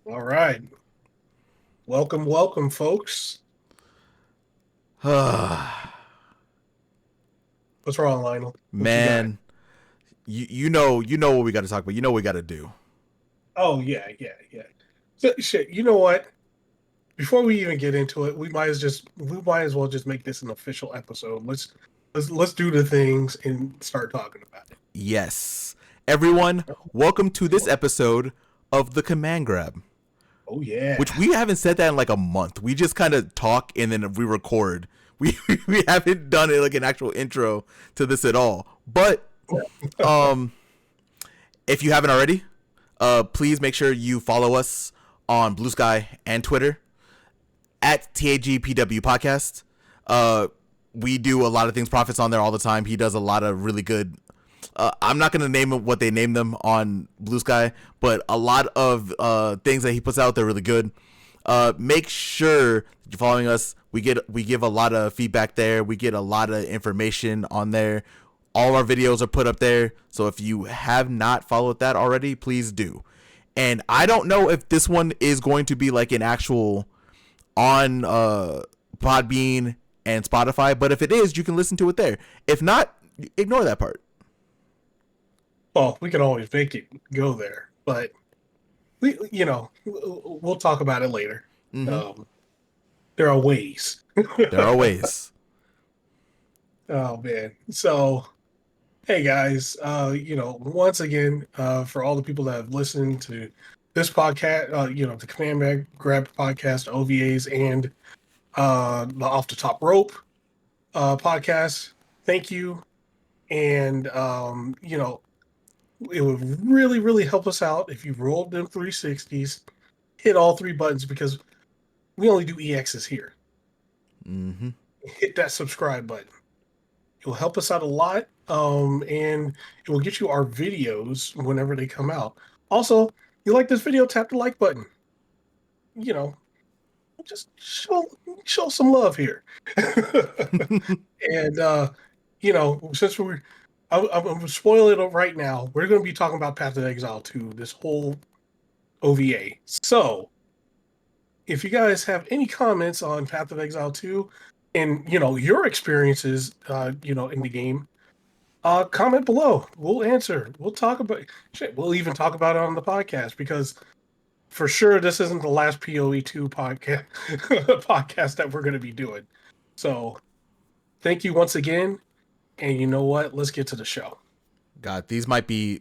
All right. Welcome, welcome, folks. What's wrong, Lionel? What you got? Man, you know what we got to talk about. You know what we got to do. Oh, yeah. So, shit, you know what? Before we even get into it, we might as well just make this an official episode. Let's do the things and start talking about it. Yes, everyone, welcome to this episode of the Command Grab, Oh yeah. which we haven't said that in like a month. We just kind of talk and then we record. We we haven't done it like an actual intro to this at all. But um, if you haven't already, please make sure you follow us on Blue Sky and Twitter at TAGPW podcast. We do a lot of things Profits on there all the time. He does a lot of really good. I'm not gonna name what they name them on Blue Sky, but a lot of things that he puts out, they're really good. Make sure you're following us. We give a lot of feedback there. We get a lot of information on there. All our videos are put up there. So if you have not followed that already, please do. And I don't know if this one is going to be like an actual on Podbean and Spotify, but if it is, you can listen to it there. If not, ignore that part. Well, we can always make it go there, but we'll talk about it later. Mm-hmm. Um, there are ways. There are ways. Oh man. So hey guys, once again, for all the people that have listened to this podcast, the Grab podcast, OVAs, and the Off the Top Rope podcast, thank you. And it would really, really help us out if you rolled them 360s, hit all three buttons because we only do EXs here. Mm-hmm. Hit that subscribe button. It will help us out a lot, and it will get you our videos whenever they come out. Also, you like this video, tap the like button. You know, just show some love here. And since I'm going to spoil it right now. We're going to be talking about Path of Exile 2, this whole OVA. So, if you guys have any comments on Path of Exile 2 and your experiences in the game, comment below. We'll answer. We'll talk about shit. We'll even talk about it on the podcast because for sure this isn't the last PoE2 podcast podcast that we're going to be doing. So thank you once again. And you know what? Let's get to the show. God, these might be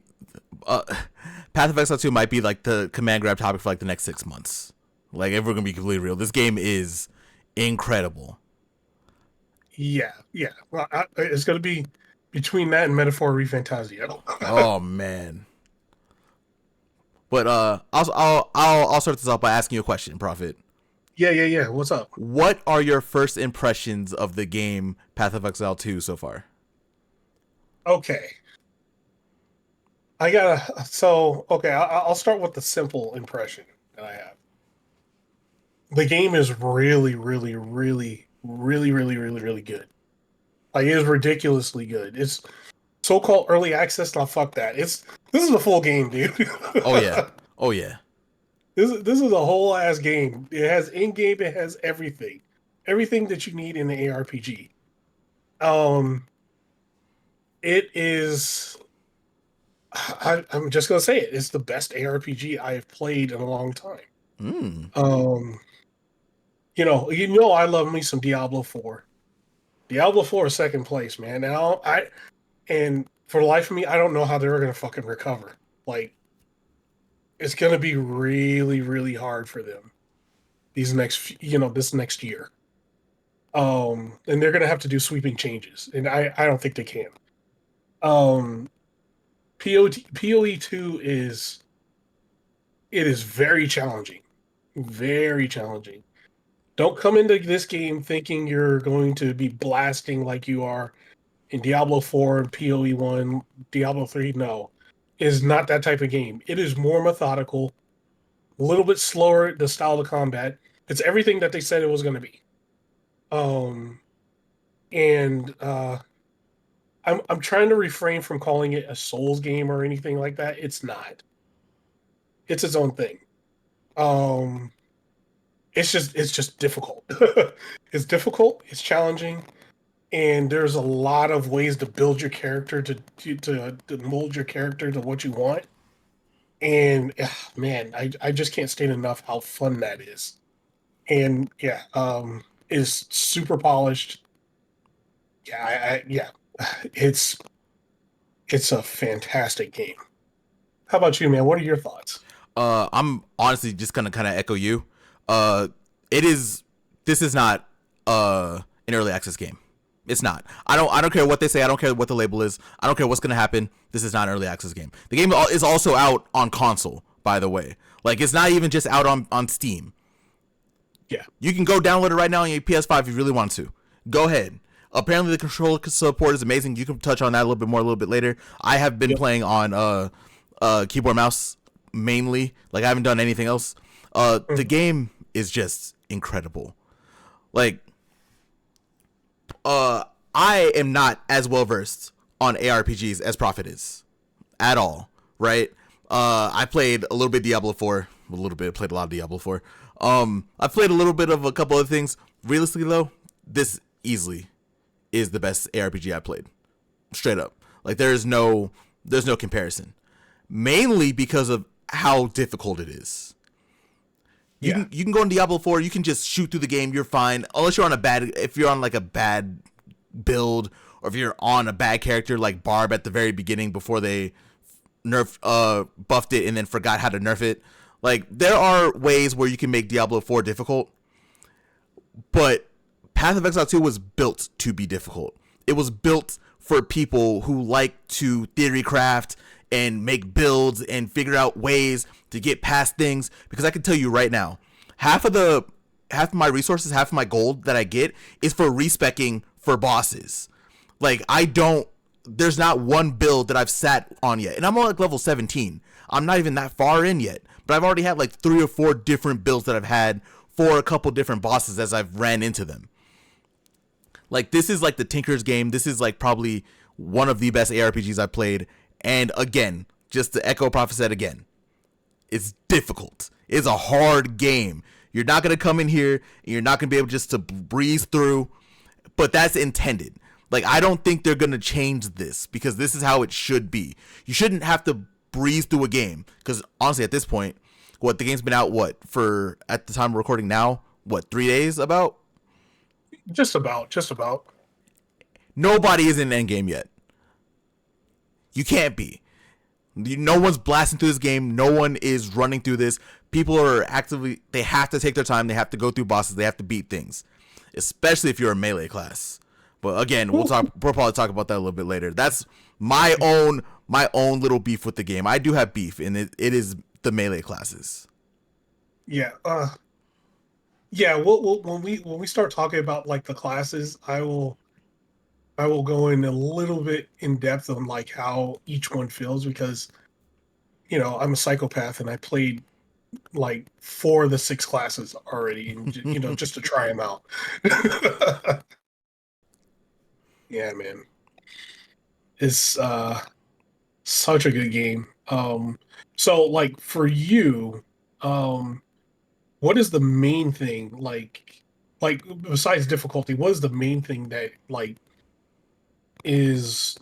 uh, Path of Exile 2 might be like the command grab topic for like the next 6 months. Like if we're gonna be completely real, this game is incredible. Yeah. Well, it's going to be between that and Metaphor Refantasio. Oh man. But I'll start this off by asking you a question, Prophet. Yeah. What's up? What are your first impressions of the game Path of Exile 2 so far? Okay. I'll start with the simple impression that I have. The game is really, really, really, really, really, really, really good. Like it is ridiculously good. It's so-called early access. Now fuck that. This is a full game, dude. Oh yeah. Oh yeah. This is a whole ass game. It has in game. It has everything that you need in the ARPG. Um, it is. I'm just gonna say it. It's the best ARPG I have played in a long time. Mm. Um, I love me some Diablo 4. Diablo 4 is second place, man. And for the life of me, I don't know how they're gonna fucking recover. Like, it's gonna be really, really hard for them this next year. And they're gonna have to do sweeping changes, and I don't think they can. Um, PoE2 is very challenging, very challenging. Don't come into this game thinking you're going to be blasting like you are in Diablo 4 and PoE1, Diablo 3. No, it is not that type of game. It is more methodical, a little bit slower, the style of combat. It's everything that they said it was going to be. Um, and I'm trying to refrain from calling it a Souls game or anything like that. It's not. It's its own thing. Um, it's just difficult. It's difficult. It's challenging, and there's a lot of ways to build your character to mold your character to what you want. And man, I just can't state enough how fun that is. And yeah, is super polished. Yeah, yeah, it's it's a fantastic game. How about you, man? What are your thoughts? I'm honestly just gonna kind of echo you. Uh, it is. This is not an early access game. It's not. I don't care what they say. I don't care what the label is. I don't care what's gonna happen. This is not an early access game. The game is also out on console, by the way. Like, it's not even just out on Steam. Yeah, You can go download it right now on your PS5 if you really want to. Go ahead. Apparently, the controller support is amazing. You can touch on that a little bit more a little bit later. I have been yep. playing on keyboard mouse mainly. Like, I haven't done anything else. The Mhm. game is just incredible. Like, I am not as well versed on ARPGs as Profit is at all, right? I played a little bit Diablo 4, a little bit, played a lot of Diablo 4. I played a little bit of a couple of things. Realistically though, this easily is the best ARPG I played. Straight up. Like, there's no comparison. Mainly because of how difficult it is. Yeah, You can go in Diablo 4, you can just shoot through the game, you're fine. Unless you're on if you're on like a bad build, or if you're on a bad character like Barb at the very beginning before they buffed it and then forgot how to nerf it. Like, there are ways where you can make Diablo 4 difficult, but Path of Exile 2 was built to be difficult. It was built for people who like to theory craft and make builds and figure out ways to get past things. Because I can tell you right now, half of my resources, half of my gold that I get is for respecking for bosses. Like, there's not one build that I've sat on yet. And I'm on like level 17. I'm not even that far in yet. But I've already had like 3 or 4 different builds that I've had for a couple different bosses as I've ran into them. Like, this is like the Tinker's game. This is like probably one of the best ARPGs I've played. And again, just to echo Prophet said again, it's difficult. It's a hard game. You're not going to come in here and you're not going to be able just to breeze through. But that's intended. Like, I don't think they're going to change this because this is how it should be. You shouldn't have to breeze through a game because honestly, at this point, the game's been out, for, at the time of recording now, 3 days about? just about. Nobody is in endgame yet. You can't be. No one's blasting through this game. No one is running through this. People are actively, they have to take their time. They have to go through bosses. They have to beat things, especially if you're a melee class. But again, we'll probably talk about that a little bit later. That's my own little beef with the game. I do have beef, and it is the melee classes. Yeah, yeah. When we start talking about like the classes, I will go in a little bit in depth on like how each one feels because I'm a psychopath and I played like 4 of the 6 classes already, and just to try them out. Yeah, man, it's such a good game. So like for you, um, what is the main thing like besides difficulty? What is the main thing that like is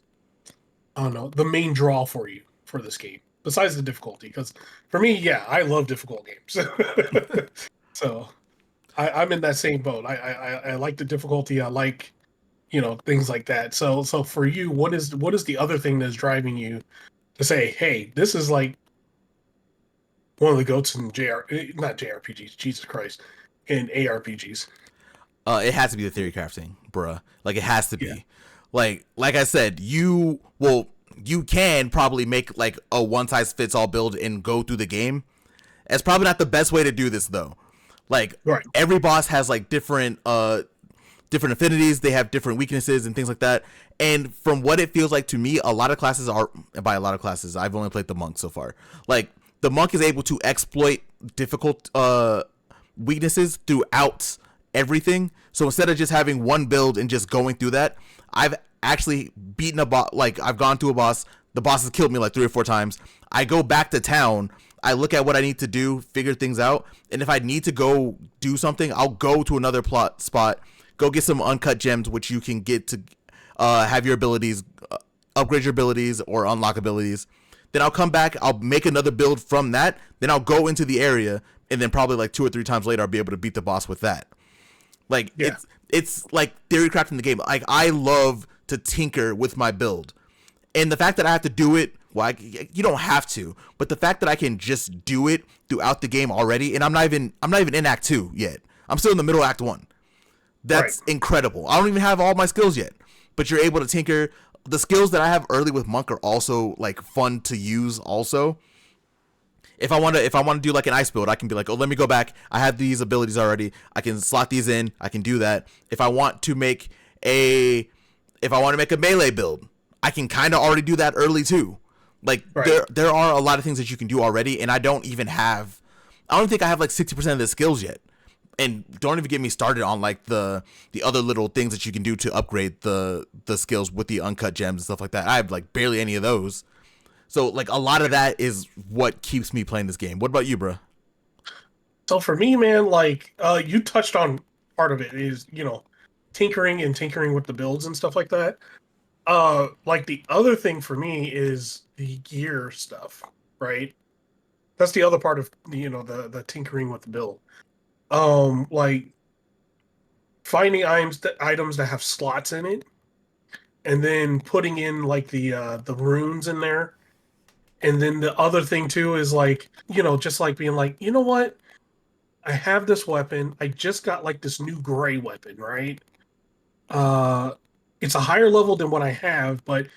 I don't know the main draw for you for this game besides the difficulty? Because for me, yeah, I love difficult games. So I'm in that same boat. I like the difficulty. I like things like that. So for you, what is the other thing that's driving you to say, hey, this is like one of the goats in not JRPGs, Jesus Christ, in ARPGs. It has to be the theory crafting, bruh. Like, it has to Yeah. be. Like I said, you can probably make like a one size fits all build and go through the game. It's probably not the best way to do this though. Like, Right. every boss has like different affinities, they have different weaknesses and things like that. And from what it feels like to me, a lot of classes are, by a lot of classes, I've only played the monk so far. Like, the monk is able to exploit difficult weaknesses throughout everything. So instead of just having one build and just going through that, I've actually beaten a boss. Like, I've gone to a boss, the boss has killed me like 3 or 4 times. I go back to town, I look at what I need to do, figure things out, and if I need to go do something, I'll go to another plot spot, go get some uncut gems, which you can get to have your abilities, upgrade your abilities or unlock abilities. Then I'll come back, I'll make another build from that, then I'll go into the area, and then probably like 2 or 3 times later, I'll be able to beat the boss with that. Like, Yeah. it's like theory crafting the game. Like, I love to tinker with my build. And the fact that I have to do it, well, you don't have to, but the fact that I can just do it throughout the game already, and I'm not even in Act 2 yet. I'm still in the middle of Act 1. That's incredible. I don't even have all my skills yet, but you're able to tinker. The skills that I have early with Monk are also like fun to use also. If I want to do like an ice build, I can be like, oh, let me go back. I have these abilities already. I can slot these in. I can do that. If I want to make a melee build, I can kind of already do that early too. Like there are a lot of things that you can do already, and I don't think I have like 60% of the skills yet. And don't even get me started on like the other little things that you can do to upgrade the skills with the uncut gems and stuff like that. I have like barely any of those. So like a lot of that is what keeps me playing this game. What about you, bro? So for me, man, like you touched on part of it is, tinkering with the builds and stuff like that. Like the other thing for me is the gear stuff, right? That's the other part of the tinkering with the build. Like finding items that have slots in it, and then putting in like the runes in there. And then the other thing too is like, just like being like, you know what? I have this weapon. I just got like this new gray weapon, right? Uh it's a higher level than what I have, but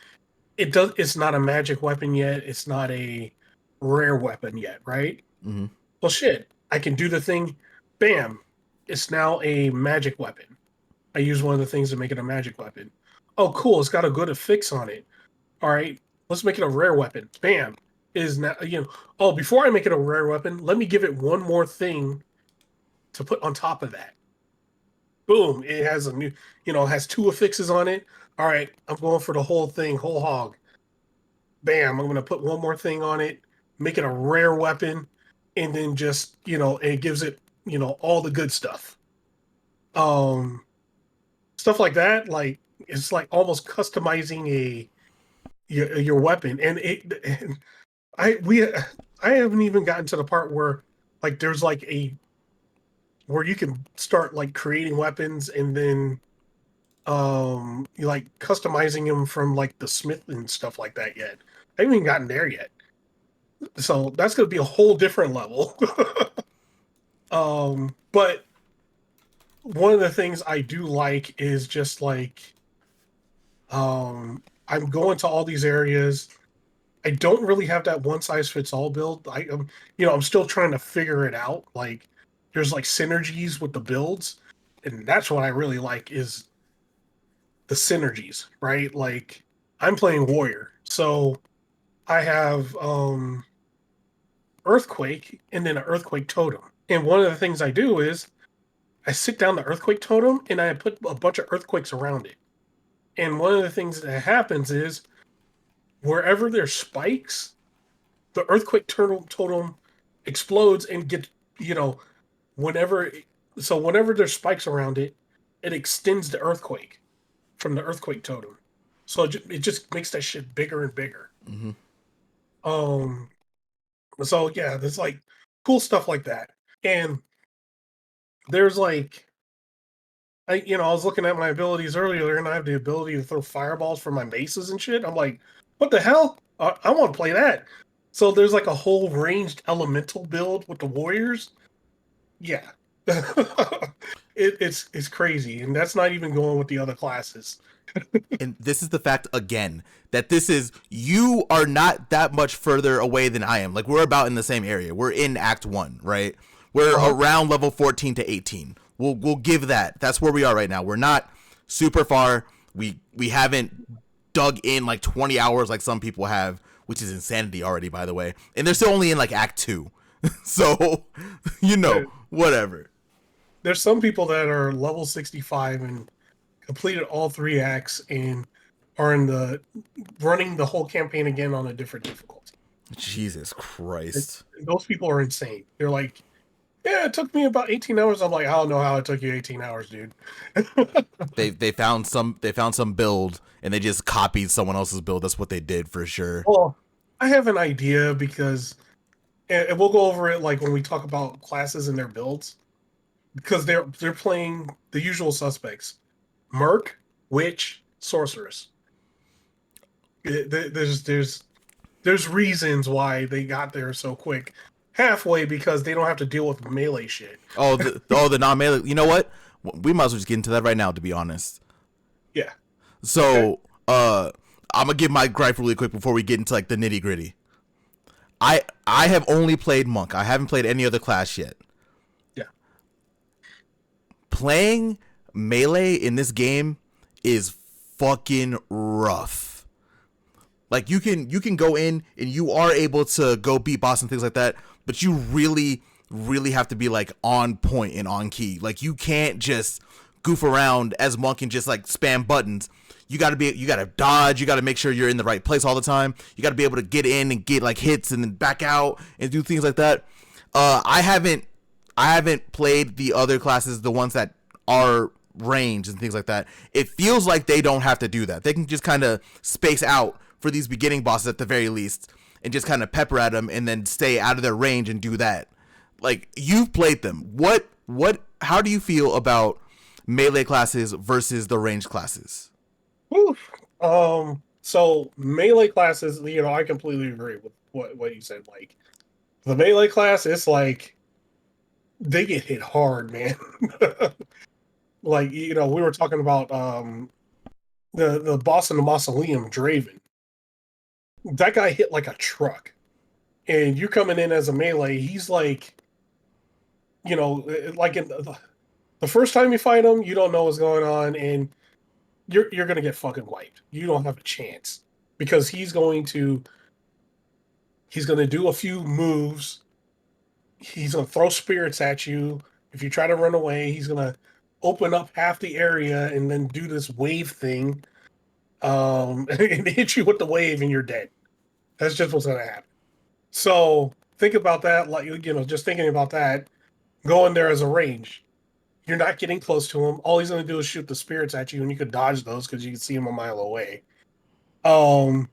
it's not a magic weapon yet. It's not a rare weapon yet, right? Mm-hmm. Well shit. I can do the thing, bam. It's now a magic weapon. I use one of the things to make it a magic weapon. Oh cool, it's got a good affix on it. All right, let's make it a rare weapon. Bam. Is now, oh, before I make it a rare weapon, let me give it one more thing to put on top of that. Boom. It has a new, has 2 affixes on it. All right, I'm going for the whole thing, whole hog. Bam. I'm going to put one more thing on it, make it a rare weapon, and then just, it gives it, all the good stuff. Um, Stuff like that, like, it's like almost customizing your weapon. And I we I haven't even gotten to the part where like there's like where you can start like creating weapons and then you like customizing them from like the smith and stuff like that yet. I haven't even gotten there yet. So that's gonna be a whole different level. But one of the things I do like is just like I'm going to all these areas. I don't really have that one size fits all build. I'm still trying to figure it out. Like, there's like synergies with the builds, and that's what I really like is the synergies, right? Like, I'm playing warrior, so I have earthquake and then an earthquake totem. And one of the things I do is I sit down the earthquake totem and I put a bunch of earthquakes around it. And one of the things that happens is wherever there's spikes, the earthquake totem explodes and gets, you know, whenever whenever there's spikes around it, it extends the earthquake from the earthquake totem. So it just makes that shit bigger and bigger. Mm-hmm. Um so yeah, there's like cool stuff like that. And there's like I was looking at my abilities earlier and I have the ability to throw fireballs from my maces and shit. I'm like, what the hell? I want to play that. So there's like a whole ranged elemental build with the warriors. Yeah. It's crazy. And that's not even going with the other classes. And this is the fact again that you are not that much further away than I am. Like, we're about in the same area. We're in Act 1, right? We're around level 14 to 18. We'll give that. That's where we are right now. We're not super far. We haven't dug in like 20 hours like some people have, which is insanity already, by the way. And they're still only in like Act 2. So, whatever. There's some people that are level 65 and completed all 3 acts and are in the running the whole campaign again on a different difficulty. Jesus And Christ. those people are insane. They're like, yeah, it took me about 18 hours. I'm like, I don't know how it took you 18 hours, dude. They found some build and they just copied someone else's build. That's what they did for sure. Well, I have an idea because, and we'll go over it like when we talk about classes and their builds, because they're playing the usual suspects: Merc, Witch, Sorceress. There's reasons why they got there so quick, halfway because they don't have to deal with melee shit. The non melee. You know what? We might as well just get into that right now. To be honest, Yeah. Okay. so I'm gonna give my gripe really quick before we get into like the nitty gritty. I have only played monk. I haven't played any other class yet. Yeah. Playing melee in this game is fucking rough. Like you can go in and you are able to go beat boss and things like that, but you really have to be like on point and on key. Like you can't just goof around as monk and just like spam buttons. You gotta dodge, you gotta make sure you're in the right place all the time. You gotta be able to get in and get like hits and then back out and do things like that. I haven't played the other classes, the ones that are range and things like that. It feels like they don't have to do that. They can just kind of space out for these beginning bosses at the very least and just kind of pepper at them and then stay out of their range and do that. Like you've played them. How do you feel about melee classes versus the range classes? Oof. So melee classes, I completely agree with what you said. Like the melee class, it's like they get hit hard, man. Like, we were talking about the boss in the mausoleum, Draven. That guy hit like a truck. And you coming in as a melee, he's like, like in the first time you fight him, you don't know what's going on, and you're gonna get fucking wiped. You don't have a chance because he's gonna do a few moves. He's gonna throw spirits at you. If you try to run away, he's gonna open up half the area and then do this wave thing, and hit you with the wave, and you're dead. That's just what's gonna happen. So think about that, like just thinking about that, going there as a range. You're not getting close to him. All he's gonna do is shoot the spirits at you, and you could dodge those because you can see him a mile away. Um,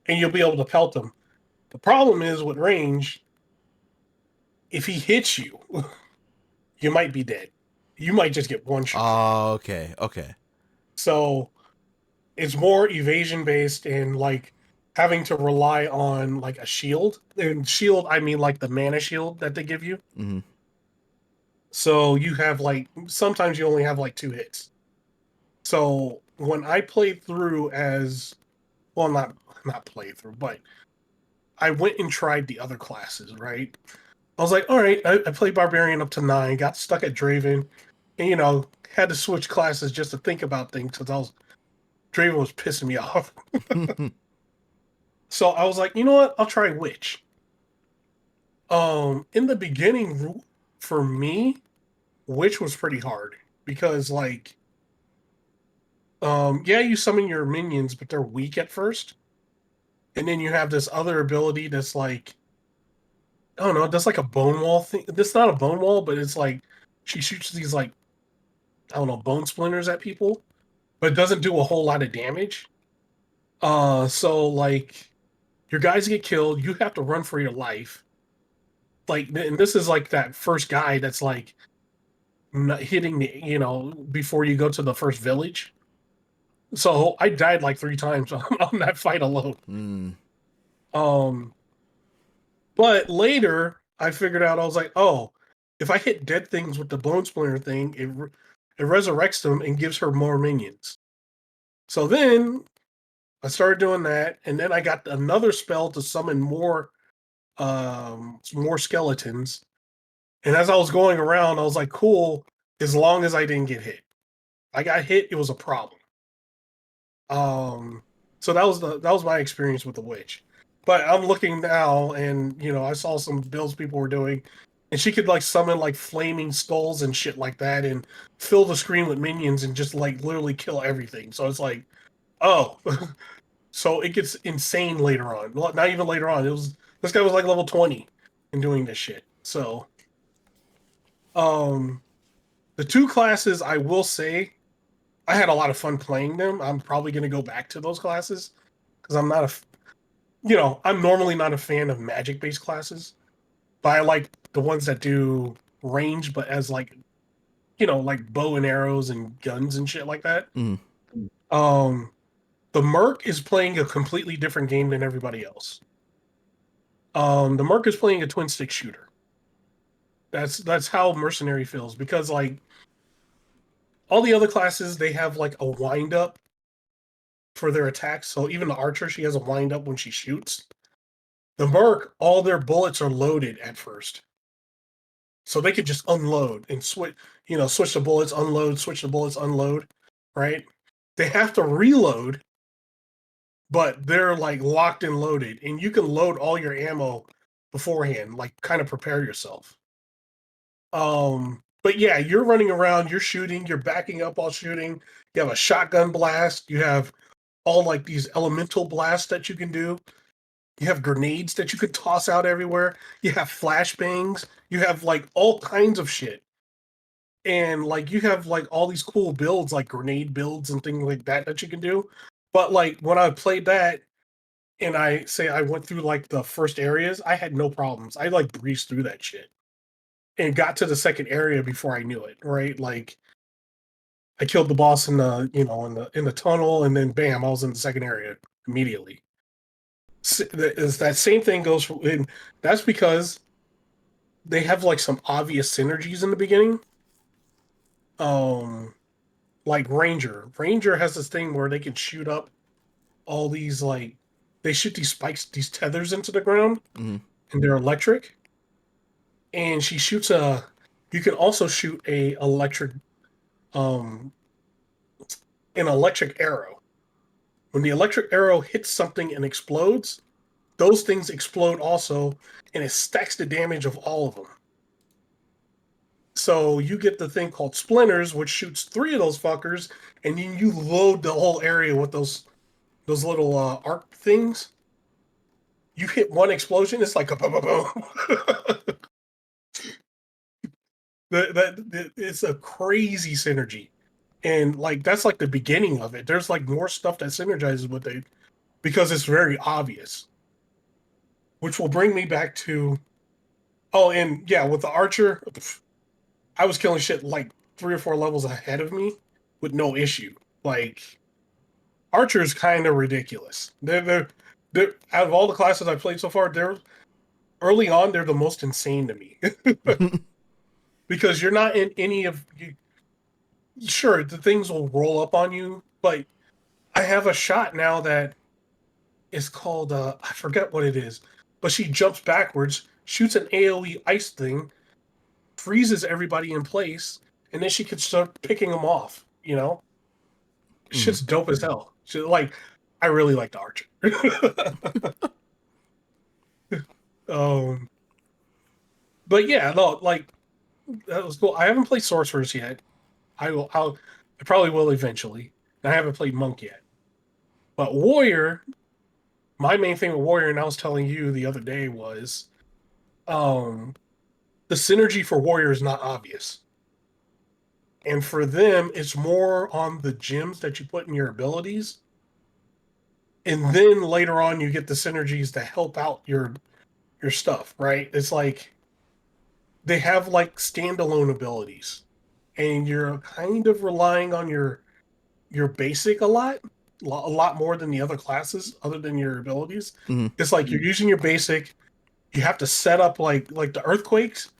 and you'll be able to pelt him. The problem is with range, if he hits you, you might be dead. You might just get one shot. Oh, okay, okay. So it's more evasion based and like having to rely on like a shield. And shield, I mean like the mana shield that they give you. Mm-hmm. So you have like sometimes you only have like two hits. So when I played through as well, not played through, but I went and tried the other classes, right? I was like, all right, I played Barbarian up to 9, got stuck at Draven, and had to switch classes just to think about things because Draven was pissing me off. So I was like, you know what? I'll try Witch. In the beginning, for me, Witch was pretty hard because like, yeah, you summon your minions, but they're weak at first, and then you have this other ability that's like, I don't know, that's like a bone wall thing. That's not a bone wall, but it's like she shoots these like, I don't know, bone splinters at people, but it doesn't do a whole lot of damage. So like your guys get killed, you have to run for your life. Like, and this is like that first guy that's like not hitting the, before you go to the first village. So I died like 3 times on that fight alone. Mm. Um, but later I figured out I was like, oh, if I hit dead things with the bone splinter thing, it resurrects them and gives her more minions. So then I started doing that, and then I got another spell to summon more skeletons. And as I was going around, I was like, cool, as long as I didn't get hit. I got hit, it was a problem. So that was my experience with the witch. But I'm looking now, and I saw some builds people were doing, and she could like summon like flaming skulls and shit like that, and fill the screen with minions and just like literally kill everything. So it's like, oh, so it gets insane later on. Well, not even later on. It was This guy was like level 20 and doing this shit. So, um, the two classes, I will say, I had a lot of fun playing them. I'm probably going to go back to those classes because I'm not I'm normally not a fan of magic based classes, but I like the ones that do range, but as like, like bow and arrows and guns and shit like that. Mm. Um, the Merc is playing a completely different game than everybody else. The Merc is playing a twin stick shooter. That's how Mercenary feels because like all the other classes they have like a wind up for their attacks. So even the Archer, she has a wind up when she shoots. The Merc, all their bullets are loaded at first. So they could just unload and switch the bullets, unload, switch the bullets, unload, right? They have to reload, but they're like locked and loaded, and you can load all your ammo beforehand, like kind of prepare yourself. But yeah, you're running around, you're shooting, you're backing up while shooting. You have a shotgun blast, you have all like these elemental blasts that you can do. You have grenades that you could toss out everywhere. You have flashbangs. You have like all kinds of shit. And like you have like all these cool builds, like grenade builds and things like that you can do. But like when I played that and I went through like the first areas, I had no problems. I like breezed through that shit and got to the second area before I knew it, right? Like I killed the boss in the, in the tunnel and then bam, I was in the second area immediately. That same thing goes for, and that's because they have like some obvious synergies in the beginning. Um, like Ranger. Ranger has this thing where they can shoot up all these like they shoot these spikes, these tethers into the ground, Mm-hmm. and they're electric. And she shoots a. You can also shoot um, an electric arrow. When the electric arrow hits something and explodes, those things explode also, and it stacks the damage of all of them. So you get the thing called splinters, which shoots three of those fuckers, and then you load the whole area with those little arc things. You hit one explosion, it's like a boom, boom, boom. It's a crazy synergy, and like that's like the beginning of it. There's like more stuff that synergizes with it because it's very obvious, which will bring me back to and yeah, with the archer, I was killing shit like 3 or 4 levels ahead of me with no issue. Like Archer's kind of ridiculous. They're out of all the classes I've played so far, they're early on they're the most insane to me because you're not in any of you. Sure, the things will roll up on you, but I have a shot now that is called I forget what it is, but she jumps backwards, shoots an AOE ice thing, freezes everybody in place, and then she could start picking them off. Mm-hmm. Shit's dope as hell. Like, I really like the Archer. um, but yeah, no, like that was cool. I haven't played Sorcerers yet. I probably will eventually. I haven't played Monk yet. But Warrior, my main thing with Warrior, and I was telling you the other day was, um, the synergy for Warrior is not obvious. And for them, it's more on the gems that you put in your abilities. And then later on you get the synergies to help out your stuff, right? It's like they have like standalone abilities. And you're kind of relying on your basic a lot more than the other classes, other than your abilities. Mm-hmm. It's like you're using your basic. You have to set up like the earthquakes.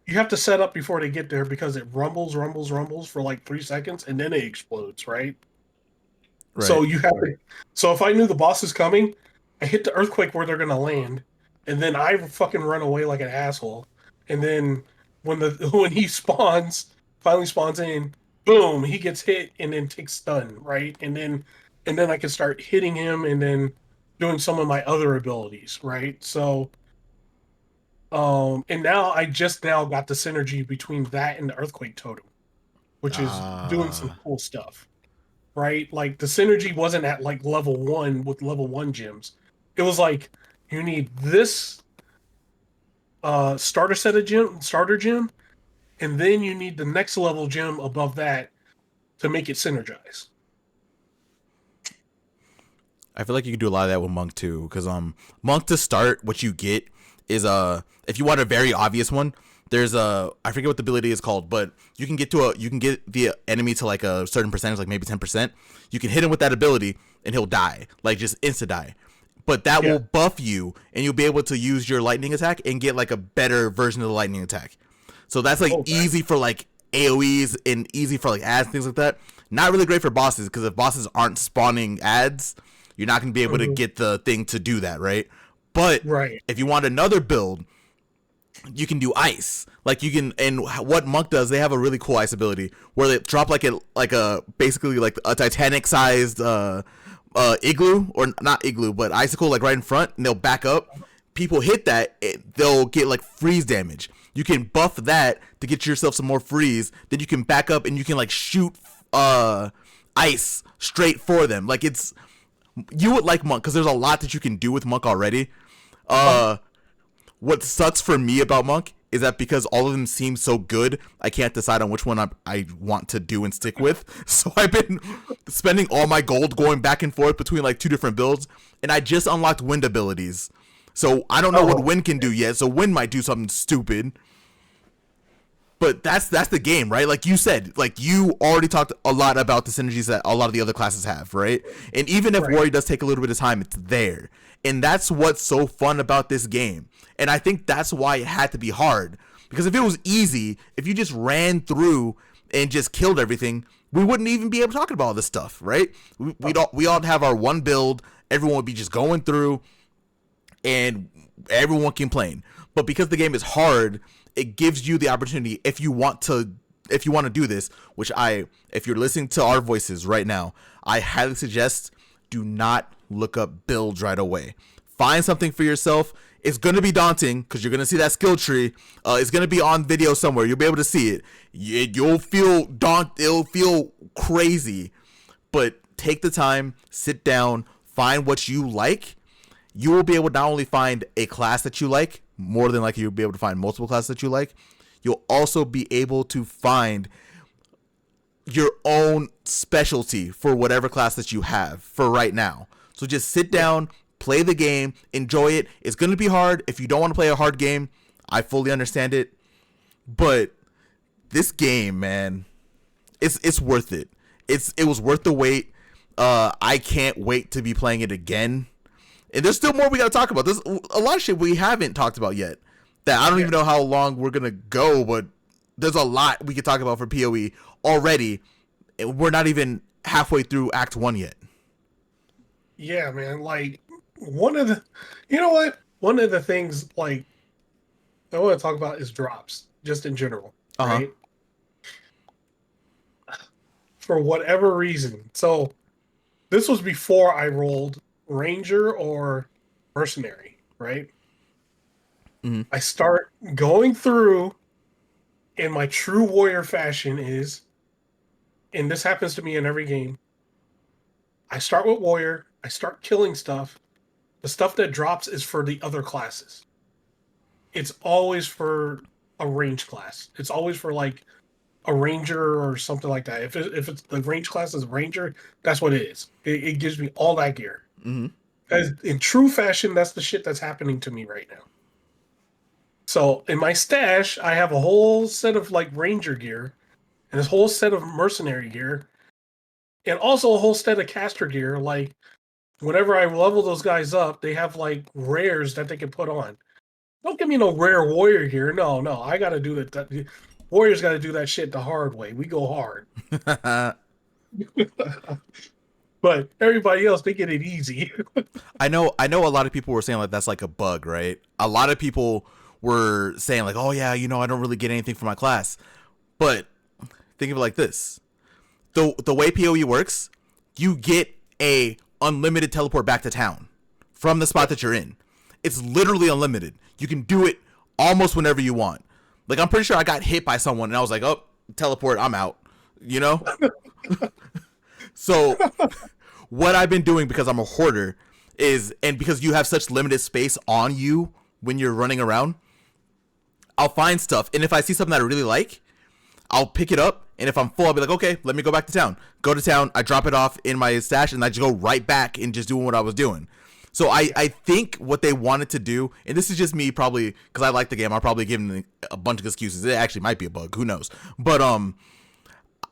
You have to set up before they get there because it rumbles, rumbles, rumbles for like 3 seconds, and then it explodes, right? So Right. you have to. So if I knew the boss is coming, I hit the earthquake where they're gonna land, and then I fucking run away like an asshole. And then when the when he finally spawns in, boom, he gets hit and then takes stun, right? And then I can start hitting him and then doing some of my other abilities, right? So and now I just now got the synergy between that and the earthquake totem, which is doing some Ah. cool stuff, right? Like the synergy wasn't at like level 1 with level 1 gems. It was like you need this starter gem, and then you need the next level gem above that to make it synergize. I feel like you can do a lot of that with Monk too, because Monk to start, what you get is if you want a very obvious one, there's I forget what the ability is called, but you can get the enemy to like a certain percentage, like maybe 10%. You can hit him with that ability and he'll die, like just insta die. But that will buff you, and you'll be able to use your lightning attack and get like a better version of the lightning attack. So that's like easy for like AoEs and easy for like ads, things like that. Not really great for bosses, because if bosses aren't spawning ads, you're not going to be able to get the thing to do that, right? But if you want another build, you can do ice. Like you can, and what Monk does, they have a really cool ice ability where they drop like a basically like a Titanic sized igloo, or not igloo, but icicle, like right in front, and they'll back up. People hit that, they'll get like freeze damage. You can buff that to get yourself some more freeze. Then you can back up and you can like shoot ice straight for them. Like you would like Monk because there's a lot that you can do with Monk already. What sucks for me about Monk is that because all of them seem so good, I can't decide on which one I want to do and stick with. So I've been spending all my gold going back and forth between like 2 different builds, and I just unlocked wind abilities. So I don't know what wind can do yet, so wind might do something stupid. But that's the game, right? Like you said, like you already talked a lot about the synergies that a lot of the other classes have, right? And even if Warrior does take a little bit of time, it's there. And that's what's so fun about this game. And I think that's why it had to be hard. Because if it was easy, if you just ran through and just killed everything, we wouldn't even be able to talk about all this stuff, right? We all have our one build, everyone would be just going through, and everyone can play. But because the game is hard, it gives you the opportunity, if you want to do this, which if you're listening to our voices right now, I highly suggest, do not look up builds right away. Find something for yourself. It's going to be daunting because you're going to see that skill tree. It's going to be on video somewhere. You'll be able to see it. You'll feel it'll feel crazy, but take the time, sit down, find what you like. You will be able to not only find a class that you like, more than likely you'll be able to find multiple classes that you like. You'll also be able to find your own specialty for whatever class that you have for right now. So just sit down, play the game, enjoy it. It's going to be hard. If you don't want to play a hard game, I fully understand it. But this game, man, it's worth it. It was worth the wait. I can't wait to be playing it again. And there's still more we got to talk about. There's a lot of shit we haven't talked about yet that I don't even know how long we're going to go, but there's a lot we could talk about for PoE already. We're not even halfway through Act 1 yet. Yeah, man. Like, one of the things, like, I want to talk about is drops, just in general, right? For whatever reason. So, this was before I rolled Ranger or Mercenary, right? Mm-hmm. I start going through in my true warrior fashion and this happens to me in every game. I start with warrior, I start killing stuff. The stuff that drops is for the other classes. It's always for a range class. It's always for like a ranger or something like that. If it's the range class is ranger, that's what it is. It gives me all that gear. Mm-hmm. As in true fashion, that's the shit that's happening to me right now. So in my stash, I have a whole set of like ranger gear, and this whole set of mercenary gear, and also a whole set of caster gear. Like whenever I level those guys up, they have like rares that they can put on. Don't give me no rare warrior gear. No, I got to do that. Warriors got to do that shit the hard way. We go hard. But everybody else, they get it easy. I know a lot of people were saying like that's like a bug, right? A lot of people were saying like, oh yeah, I don't really get anything from my class. But think of it like this. The way PoE works, you get a unlimited teleport back to town from the spot that you're in. It's literally unlimited. You can do it almost whenever you want. Like I'm pretty sure I got hit by someone and I was like, oh, teleport, I'm out. So what I've been doing, because I'm a hoarder, and because you have such limited space on you when you're running around, I'll find stuff, and if I see something that I really like, I'll pick it up, and if I'm full, I'll be like, okay, let me go back to town. Go to town, I drop it off in my stash, and I just go right back and just doing what I was doing. So I think what they wanted to do, and this is just me probably because I like the game, I'll probably give them a bunch of excuses. It actually might be a bug, who knows? But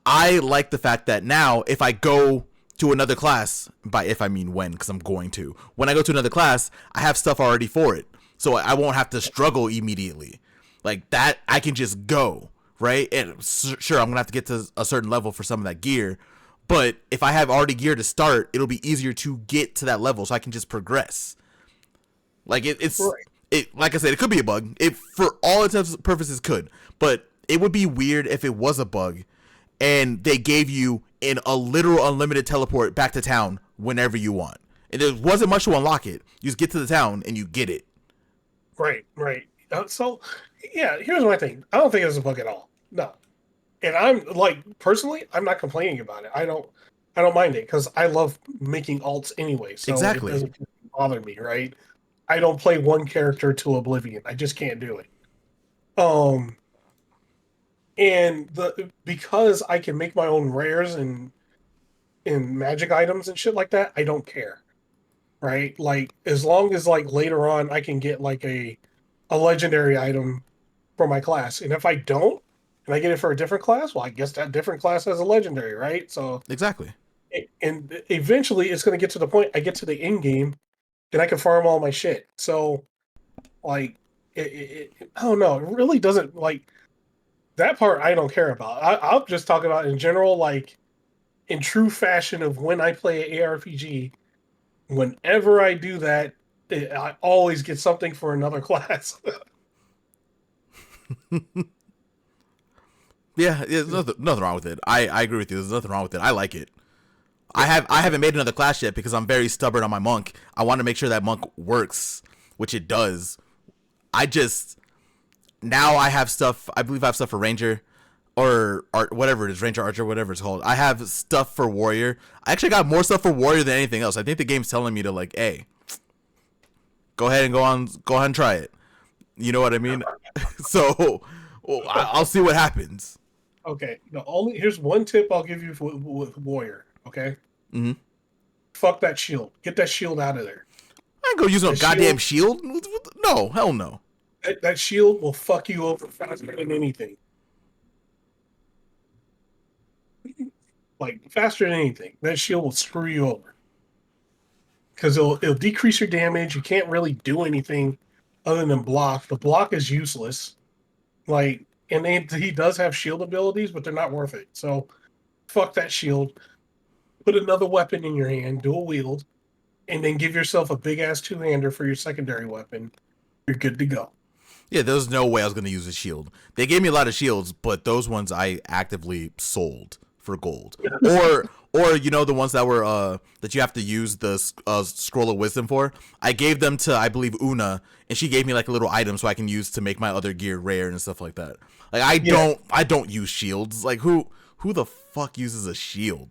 I like the fact that now if I go to another class, by if I mean when, because I'm going to, when I go to another class, I have stuff already for it, so I won't have to struggle immediately. Like that, I can just go right. And sure, I'm gonna have to get to a certain level for some of that gear, but if I have already gear to start, it'll be easier to get to that level, so I can just progress. Like Right. it. Like I said, it could be a bug. It for all intents and purposes could, but it would be weird if it was a bug, and they gave you a literal unlimited teleport back to town whenever you want. And there wasn't much to unlock it. You just get to the town and you get it. Right. Right. So, yeah. Here's my thing. I don't think it's a bug at all. No. And I'm like personally, I'm not complaining about it. I don't mind it because I love making alts anyway, so it Exactly. doesn't bother me, right? I don't play one character to oblivion. I just can't do it. Um, and the because I can make my own rares and magic items and shit like that, I don't care, right? Like as long as like later on I can get like a legendary item for my class, and if I don't, and I get it for a different class, well, I guess that different class has a legendary, right? So Exactly. and eventually it's going to get to the point I get to the end game and I can farm all my shit. So like I don't know, it really doesn't like that part I don't care about. I'll just talk about in general, like in true fashion of when I play an ARPG. Whenever I do that, I always get something for another class. Yeah, there's nothing wrong with it. I agree with you. There's nothing wrong with it. I like it. I haven't made another class yet because I'm very stubborn on my monk. I want to make sure that monk works, which it does. I just now I have stuff. I believe I have stuff for ranger, or art, whatever it is, ranger, archer, whatever it's called. I have stuff for warrior. I actually got more stuff for warrior than anything else. I think the game's telling me to like, hey, go ahead and go ahead and try it. You know what I mean? So well, I'll see what happens. Okay, the only here's one tip I'll give you with Warrior. Okay, Mm-hmm. fuck that shield. Get that shield out of there. I ain't gonna use no That goddamn shield, shield. No, hell no. that shield will fuck you over faster than anything. Like faster than anything. That shield will screw you over because it'll decrease your damage. You can't really do anything other than block. The block is useless. Like, and he does have shield abilities, but they're not worth it. So fuck that shield. Put another weapon in your hand, dual wield, and then give yourself a big ass two hander for your secondary weapon. You're good to go. Yeah, there's no way I was gonna use a shield. They gave me a lot of shields, but those ones I actively sold for gold. Or you know the ones that were that you have to use the scroll of wisdom for. I gave them to I believe Una, and she gave me like a little item so I can use to make my other gear rare and stuff like that. Like Yeah, I don't use shields. Like who the fuck uses a shield,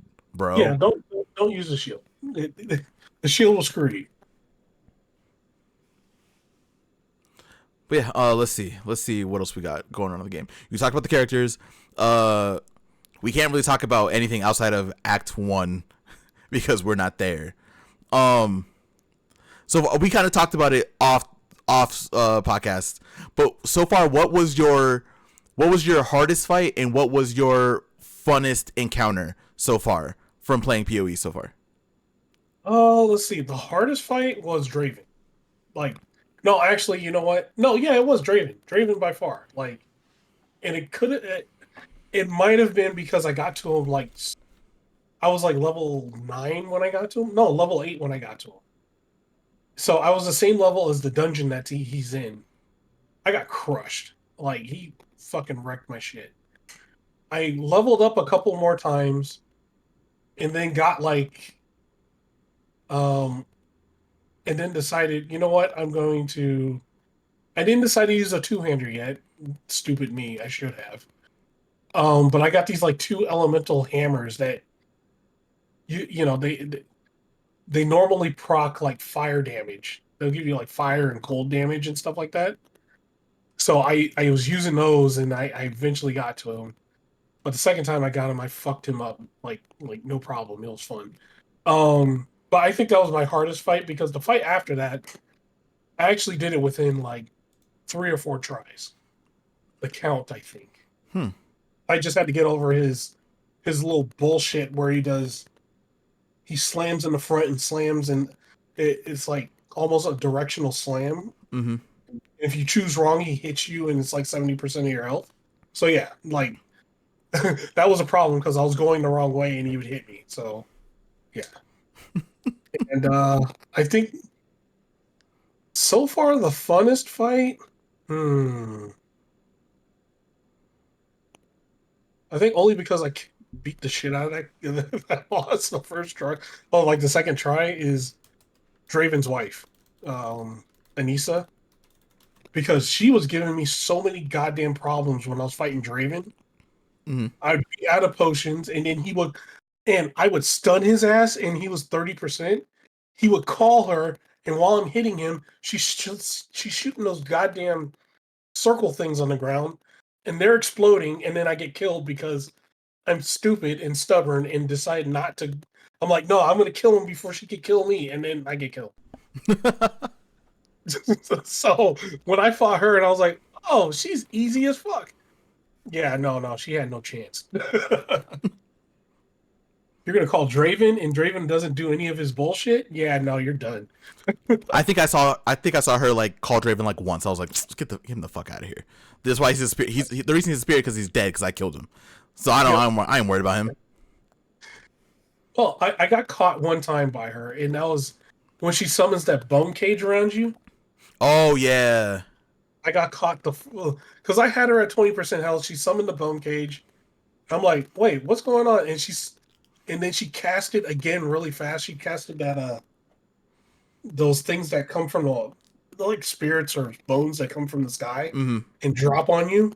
yeah. bro? Don't use the shield. The shield will screw you. But yeah, let's see what else we got going on in the game. You talked about the characters. Uh, we can't really talk about anything outside of Act 1 because we're not there. Um, so we kind of talked about it off podcast. But so far, what was your hardest fight and what was your funnest encounter so far from playing PoE so far? Oh, let's see. The hardest fight was Draven. Like, no, actually, you know what? No, yeah, it was Draven. Draven by far. Like, and it might have been because I got to him like I was like level 9 when I got to him. No, level 8 when I got to him. So I was the same level as the dungeon that he's in. I got crushed. Like he fucking wrecked my shit. I leveled up a couple more times and then got like um and then decided, you know what, I didn't decide to use a two-hander yet. Stupid me, I should have. But I got these like two elemental hammers that you know they normally proc like fire damage. They'll give you like fire and cold damage and stuff like that. So I was using those, and I eventually got to him. But the second time I got him, I fucked him up like no problem. It was fun. But I think that was my hardest fight because the fight after that, I actually did it within like 3 or 4 tries. The count, I think. Hmm. I just had to get over his little bullshit where he slams in the front and slams, and it's like almost a directional slam. Mm-hmm. If you choose wrong, he hits you, and it's like 70% of your health. So yeah, like that was a problem because I was going the wrong way and he would hit me. So yeah, and I think so far the funnest fight. Hmm. I think only because I beat the shit out of that boss the first try. Oh, like the second try is Draven's wife, um, Anissa, because she was giving me so many goddamn problems when I was fighting Draven. Mm-hmm. I'd be out of potions, and then and I would stun his ass, and he was 30%. He would call her, and while I'm hitting him, she's shooting those goddamn circle things on the ground, and they're exploding, and then I get killed because I'm stupid and stubborn and decide not to. I'm like, no, I'm going to kill him before she could kill me, and then I get killed. So when I fought her, and I was like, oh, she's easy as fuck. Yeah, no, she had no chance. You're gonna call Draven, and Draven doesn't do any of his bullshit. Yeah, no, you're done. I think I saw her like call Draven like once. I was like, get him the fuck out of here. This is why he's a spirit. The reason he's a spirit because he's dead because I killed him. So I ain't worried about him. Well, I got caught one time by her, and that was when she summons that bone cage around you. Oh yeah. I got caught because I had her at 20% health. She summoned the bone cage. I'm like, wait, what's going on? And then she casted again really fast. She casted that those things that come from the like spirits or bones that come from the sky Mm-hmm. and drop on you.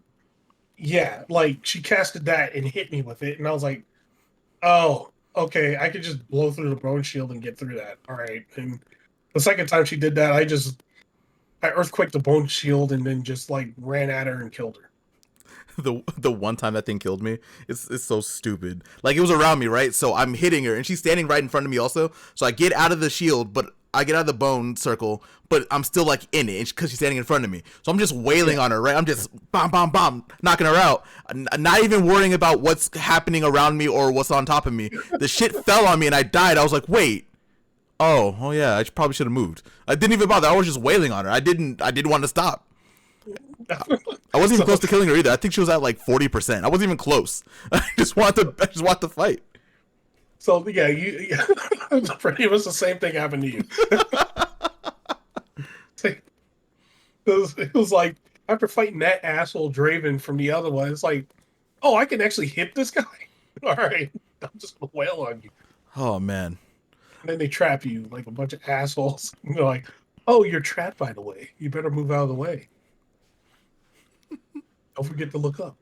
Yeah, like she casted that and hit me with it, and I was like, oh, okay, I could just blow through the bone shield and get through that. All right. And the second time she did that, I earthquaked the bone shield and then just like ran at her and killed her. The one time that thing killed me, it's so stupid. Like it was around me, right? So I'm hitting her and she's standing right in front of me also. So I get out of the shield, but I get out of the bone circle, but I'm still like in it because she's standing in front of me. So I'm just wailing on her, right? I'm just bomb, knocking her out. Not even worrying about what's happening around me or what's on top of me. The shit fell on me and I died. I was like, wait. Oh yeah, I probably should have moved. I didn't even bother. I was just wailing on her. I didn't want to stop. I wasn't even close to killing her either. I think she was at like 40%. I wasn't even close. I just want to fight. So yeah, pretty much the same thing happened to you. It was like after fighting that asshole Draven from the other one, it's like, oh, I can actually hit this guy. All right, I'm just gonna wail on you. Oh man. And then they trap you like a bunch of assholes. And they're like, oh, you're trapped, by the way. You better move out of the way. Don't forget to look up.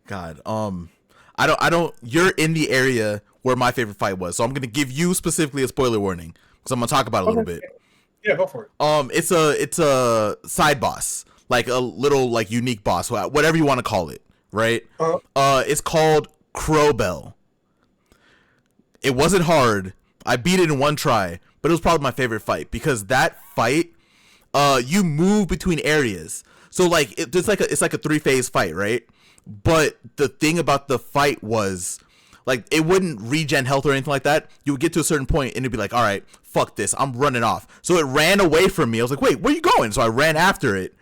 God, I don't. You're in the area where my favorite fight was, so I'm gonna give you specifically a spoiler warning because I'm gonna talk about it a little bit. Yeah, go for it. It's a side boss, like a little like unique boss, whatever you want to call it, right? It's called Crowbell. It wasn't hard. I beat it in one try, but it was probably my favorite fight because that fight, you move between areas. So like it's like a 3-phase fight, right? But the thing about the fight was like it wouldn't regen health or anything like that. You would get to a certain point and it'd be like, all right, fuck this, I'm running off. So it ran away from me. I was like, wait, where are you going? So I ran after it.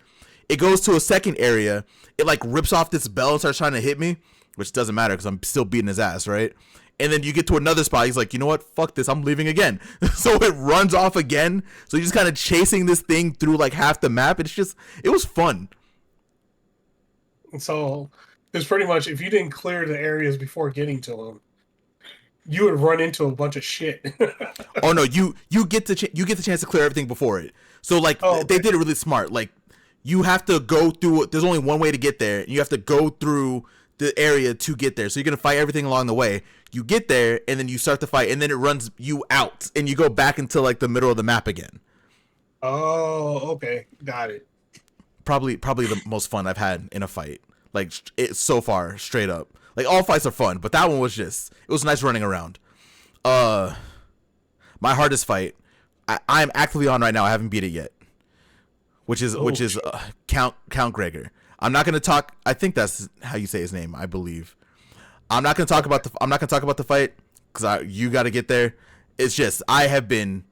It goes to a second area. It like rips off this bell and starts trying to hit me, which doesn't matter because I'm still beating his ass, right? And then you get to another spot. He's like, you know what? Fuck this. I'm leaving again. So it runs off again. So you're just kind of chasing this thing through like half the map. It was fun. So it's pretty much if you didn't clear the areas before getting to them, you would run into a bunch of shit. Oh no, you get the chance to clear everything before it. So like they did it really smart. Like you have to go through. There's only one way to get there. And you have to go through the area to get there. So you're gonna fight everything along the way. You get there and then you start the fight and then it runs you out and you go back into like the middle of the map again. Oh, okay, got it. Probably the most fun I've had in a fight. Like it so far, straight up. Like all fights are fun, but that one was just it was nice running around. Uh, my hardest fight, I'm actively on right now. I haven't beat it yet, which is Count Gregor. I'm not gonna talk. I think that's how you say his name. I believe. I'm not gonna talk about the fight because you got to get there. It's just I have been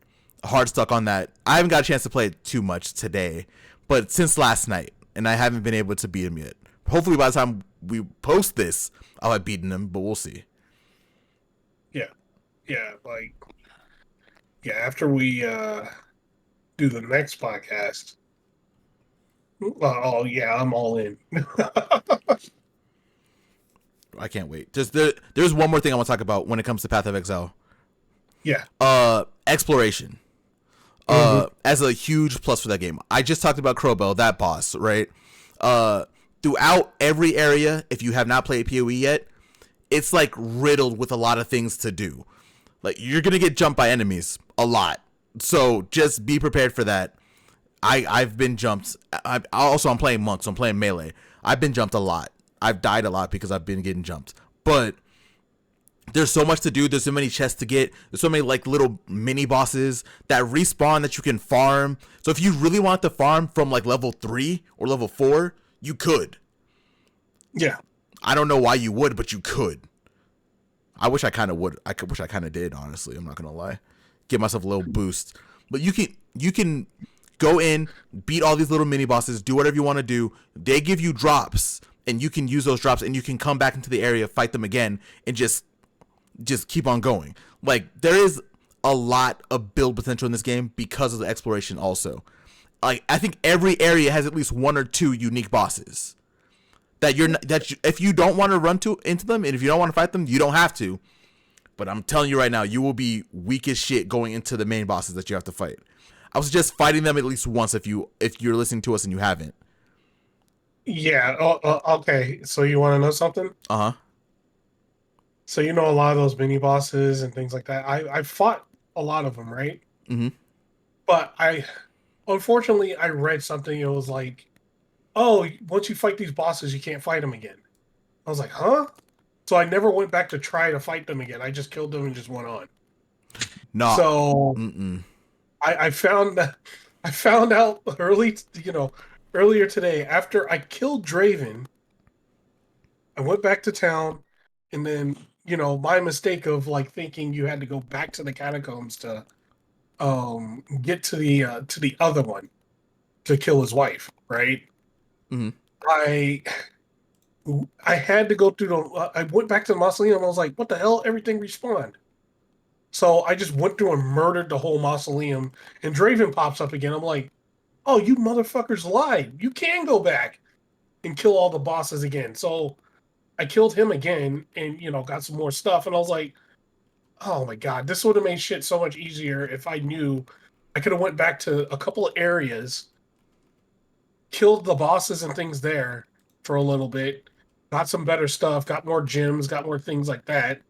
hard stuck on that. I haven't got a chance to play it too much today, but since last night, and I haven't been able to beat him yet. Hopefully, by the time we post this, I'll have beaten him, but we'll see. Yeah, yeah, like yeah. After we do the next podcast, oh yeah, I'm all in. I can't wait. There's one more thing I want to talk about when it comes to Path of Exile. Yeah. Exploration. As a huge plus for that game. I just talked about Crowbell, that boss, right? Throughout every area, if you have not played PoE yet, it's like riddled with a lot of things to do. Like you're gonna get jumped by enemies a lot, so just be prepared for that. I've been jumped. I'm playing monk, so I'm playing melee. I've been jumped a lot. I've died a lot because I've been getting jumped. But there's so much to do. There's so many chests to get. There's so many like little mini bosses that respawn that you can farm. So if you really want to farm from like level 3 or level 4, you could. Yeah. I don't know why you would, but you could. I wish I kind of would. Wish I kind of did, honestly. I'm not going to lie. Give myself a little boost. But you can go in, beat all these little mini bosses, do whatever you want to do. They give you drops, and you can use those drops, and you can come back into the area, fight them again, and just keep on going. Like there is a lot of build potential in this game because of the exploration. Also, like I think every area has at least 1 or 2 unique bosses that if you don't want to run into them, and if you don't want to fight them, you don't have to. But I'm telling you right now, you will be weak as shit going into the main bosses that you have to fight. I was just fighting them at least once if you're listening to us and you haven't. Yeah. Okay. So you want to know something? Uh huh. So you know a lot of those mini bosses and things like that. I fought a lot of them, right? Mm-hmm. But unfortunately I read something. It was like, oh, once you fight these bosses, you can't fight them again. I was like, huh? So I never went back to try to fight them again. I just killed them and just went on. No. So I found out earlier today after I killed Draven. I went back to town, and then my mistake of like thinking you had to go back to the catacombs to get to the other one to kill his wife, right? Mm-hmm. I had to go through I went back to the mausoleum and I was like, what the hell? Everything respawned. So I just went through and murdered the whole mausoleum, and Draven pops up again. I'm like, oh, you motherfuckers lied. You can go back and kill all the bosses again. So I killed him again and, got some more stuff. And I was like, oh my God, this would have made shit so much easier if I knew I could have went back to a couple of areas, killed the bosses and things there for a little bit, got some better stuff, got more gems, got more things like that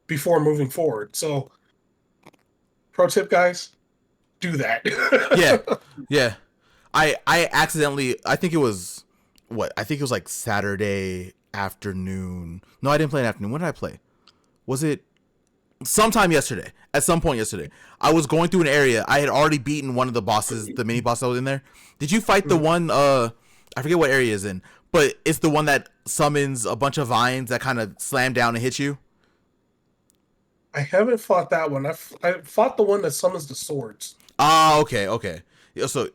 before moving forward. So, pro tip, guys, do that. Yeah. I accidentally, I think it was like Saturday afternoon. No, I didn't play in the afternoon. When did I play? Was it sometime yesterday? At some point yesterday, I was going through an area. I had already beaten one of the bosses, the mini boss that was in there. Did you fight the one? I forget what area it's in, but it's the one that summons a bunch of vines that kind of slam down and hit you. I haven't fought that one. I fought the one that summons the swords. Ah, okay. Yeah, so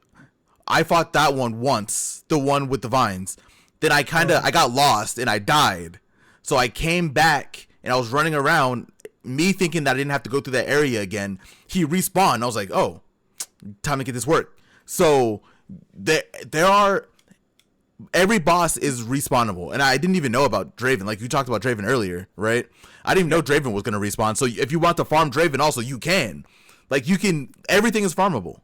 I fought that one once, the one with the vines. Then I got lost and I died. So I came back and I was running around, me thinking that I didn't have to go through that area again. He respawned. I was like, oh, time to get this work. So there are, every boss is respawnable. And I didn't even know about Draven. Like you talked about Draven earlier, right? I didn't even know Draven was going to respawn. So if you want to farm Draven also, you can. Like everything is farmable.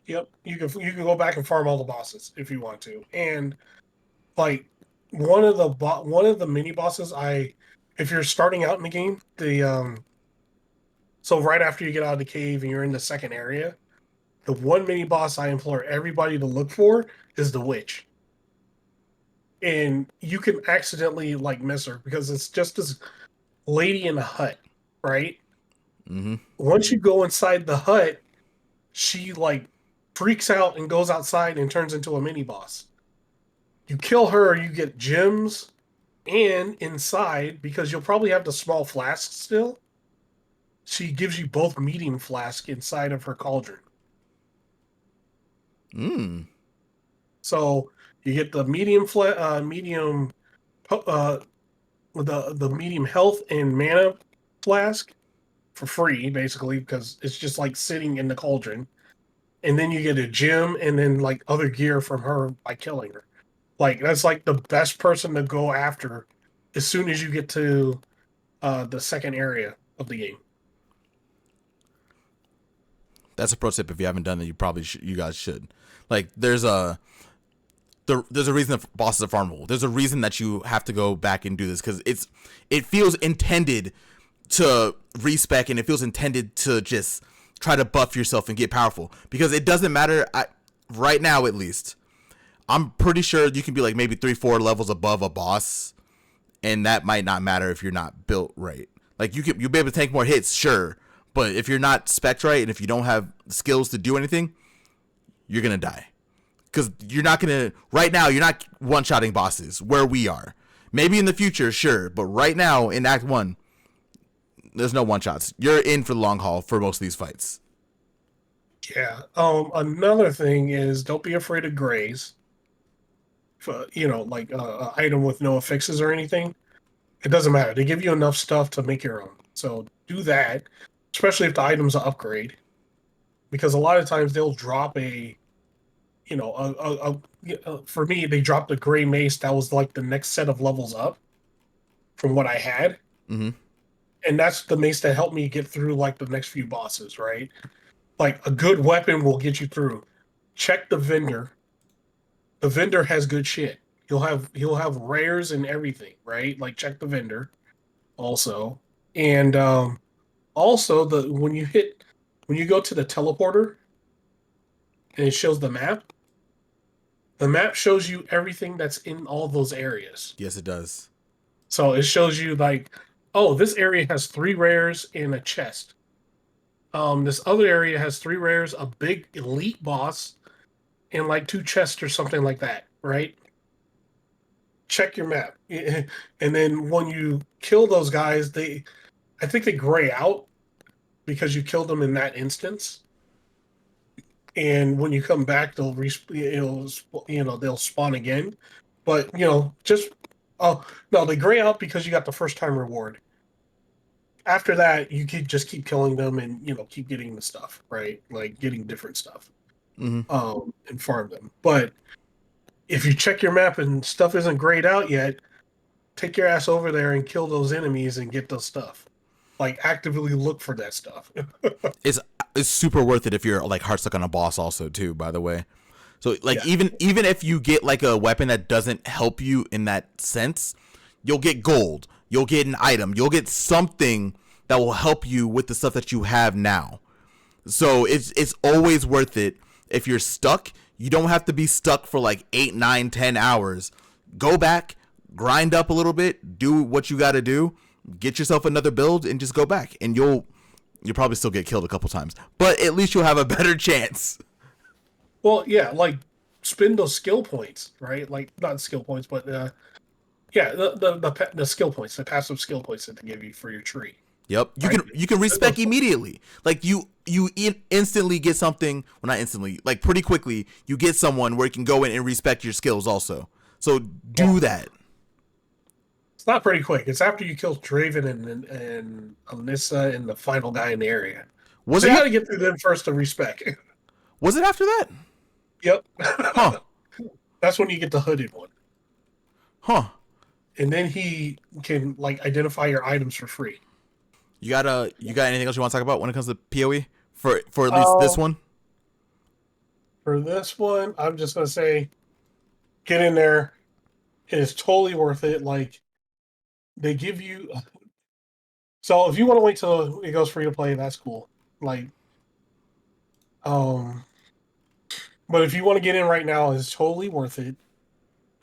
Yep, you can go back and farm all the bosses if you want to. And like one of the mini bosses, if you're starting out in the game, so right after you get out of the cave and you're in the second area, the one mini boss I implore everybody to look for is the witch. And you can accidentally like miss her because it's just this lady in a hut, right? Mm-hmm. Once you go inside the hut, she like freaks out and goes outside and turns into a mini boss. You kill her, you get gems, and inside, because you'll probably have the small flask still, she gives you both medium flask inside of her cauldron. Mm. So you get the medium uh, the medium health and mana flask for free, basically, because it's just like sitting in the cauldron. And then you get a gem and then like other gear from her by killing her. Like that's like the best person to go after as soon as you get to the second area of the game. That's a pro tip. If you haven't done that, you guys should. Like, there's a reason that bosses are farmable. There's a reason that you have to go back and do this because it feels intended to respec, and it feels intended to just try to buff yourself and get powerful, because it doesn't matter. Right now, at least, I'm pretty sure you can be like maybe 3-4 levels above a boss, and that might not matter if you're not built right. Like, you'll be able to take more hits, sure, but if you're not spec right and if you don't have skills to do anything, you're gonna die. Because you're not gonna, right now, you're not one-shotting bosses where we are. Maybe in the future, sure, but right now in Act 1, there's no one-shots. You're in for the long haul for most of these fights. Yeah. Another thing is don't be afraid of grays. For, like item with no affixes or anything. It doesn't matter. They give you enough stuff to make your own. So do that, especially if the item's an upgrade, because a lot of times they'll drop a, for me they dropped a gray mace that was like the next set of levels up from what I had, Mm-hmm. and that's the mace that helped me get through like the next few bosses. Right, like a good weapon will get you through. Check the vendor. The vendor has good shit. He'll have rares and everything, right? Like check the vendor also. And also the when you go to the teleporter and it shows the map shows you everything that's in all those areas. Yes, it does. So it shows you like, oh, this area has 3 rares and a chest. This other area has 3 rares, a big elite boss, and like 2 chests or something like that, right? Check your map. And then when you kill those guys, I think they gray out because you killed them in that instance. And when you come back, they'll spawn again. But just oh no, they gray out because you got the first time reward. After that, you could just keep killing them and keep getting the stuff, right? Like getting different stuff, Mm-hmm. and farm them. But if you check your map and stuff isn't grayed out yet, take your ass over there and kill those enemies and get those stuff. Like actively look for that stuff. It's it's super worth it if you're like heart stuck on a boss, also too. By the way, so like Yeah. even if you get like a weapon that doesn't help you in that sense, you'll get gold, you'll get an item, you'll get something that will help you with the stuff that you have now. So it's always worth it. If you're stuck, you don't have to be stuck for like 8, 9, 10 hours. Go back, grind up a little bit, do what you got to do, get yourself another build, and just go back. And you'll probably still get killed a couple times, but at least you'll have a better chance. Well, yeah, like spend those skill points, right? Like not skill points, but yeah, the skill points, the passive skill points that they give you for your tree, Yep, right? you can Spend those respec immediately. Like instantly get something. Well, not instantly. Like pretty quickly, you get someone where you can go in and respec your skills also. So do that. It's not pretty quick. It's after you kill Draven and Alyssa and the final guy in the area. Was So it you got af- to get through them first to respec. was it after that? Yep. Huh? That's when you get the hooded one. Huh? And then he can like identify your items for free. You got anything else you want to talk about when it comes to PoE for at least this Um, one? for this one, I'm just gonna say, get in there. It is totally worth it. Like they give you. So if you want to wait till it goes free to play, that's cool. Like, um, But if you want to get in right now, it's totally worth it.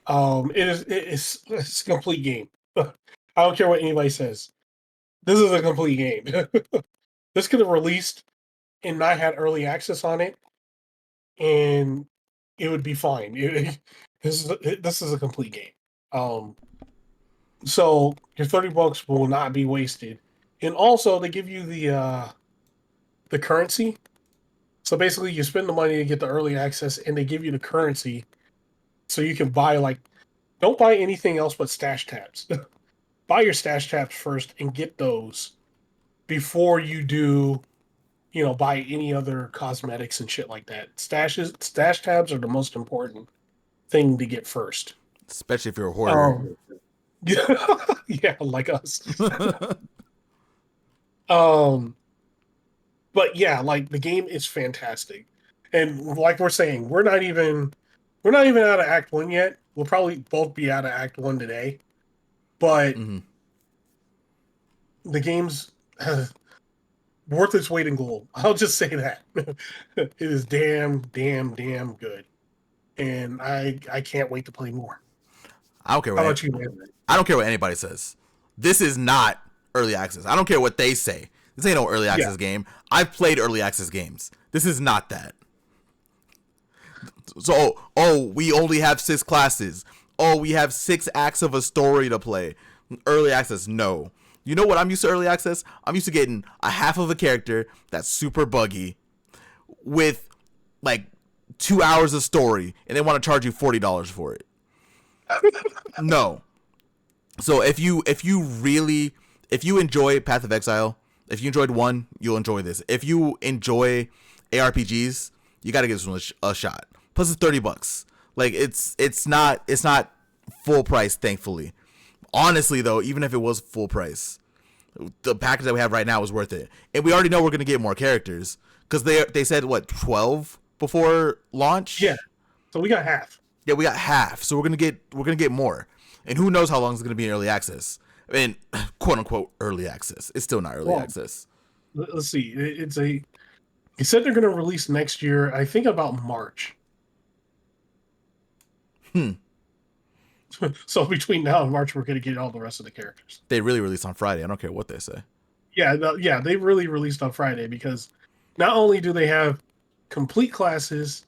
It's a complete game. I don't care what anybody says. This is a complete game. This could have released and not had early access on it, and it would be fine. This is a complete game. Um, so your $30 will not be wasted, and also they give you the currency. So basically, you spend the money to get the early access, and they give you the currency, so you can buy like don't buy anything else but stash tabs. Buy your stash tabs first and get those before you do, buy any other cosmetics and shit like that. Stash tabs are the most important thing to get first. Especially if you're a hoarder. Yeah, like us. Um, but yeah, like the game is fantastic, and like we're saying, we're not even out of Act One yet. We'll probably both be out of Act One today, but Mm-hmm. the game's worth its weight in gold. I'll just say that. It is damn, damn, damn good. And I can't wait to play more. I don't care How what about you, man? I don't care what anybody says. This is not early access. I don't care what they say. This ain't no early Yeah. access game. I've played early access games. This is not that. So, we only have 6 classes. Oh, we have 6 acts of a story to play. Early access, no. You know what I'm used to early access? I'm used to getting a half of a character that's super buggy with like 2 hours of story, and they want to charge you $40 for it. No. So if you enjoy Path of Exile, if you enjoyed 1, you'll enjoy this. If you enjoy ARPGs, you got to give this one a shot. Plus it's $30. Like it's not full price, thankfully. Honestly though, even if it was full price, the package that we have right now is worth it. And we already know we're gonna get more characters because they said what 12 before launch. Yeah. So we got half. Yeah, we got half. So we're gonna get more. And who knows how long it's gonna be in early access? I mean, quote unquote early access. It's still not early access. Let's see. He said they're going to release next year. I think about March. So between now and March, we're going to get all the rest of the characters. They really release on Friday. I don't care what they say. Yeah, yeah, they really released on Friday because not only do they have complete classes,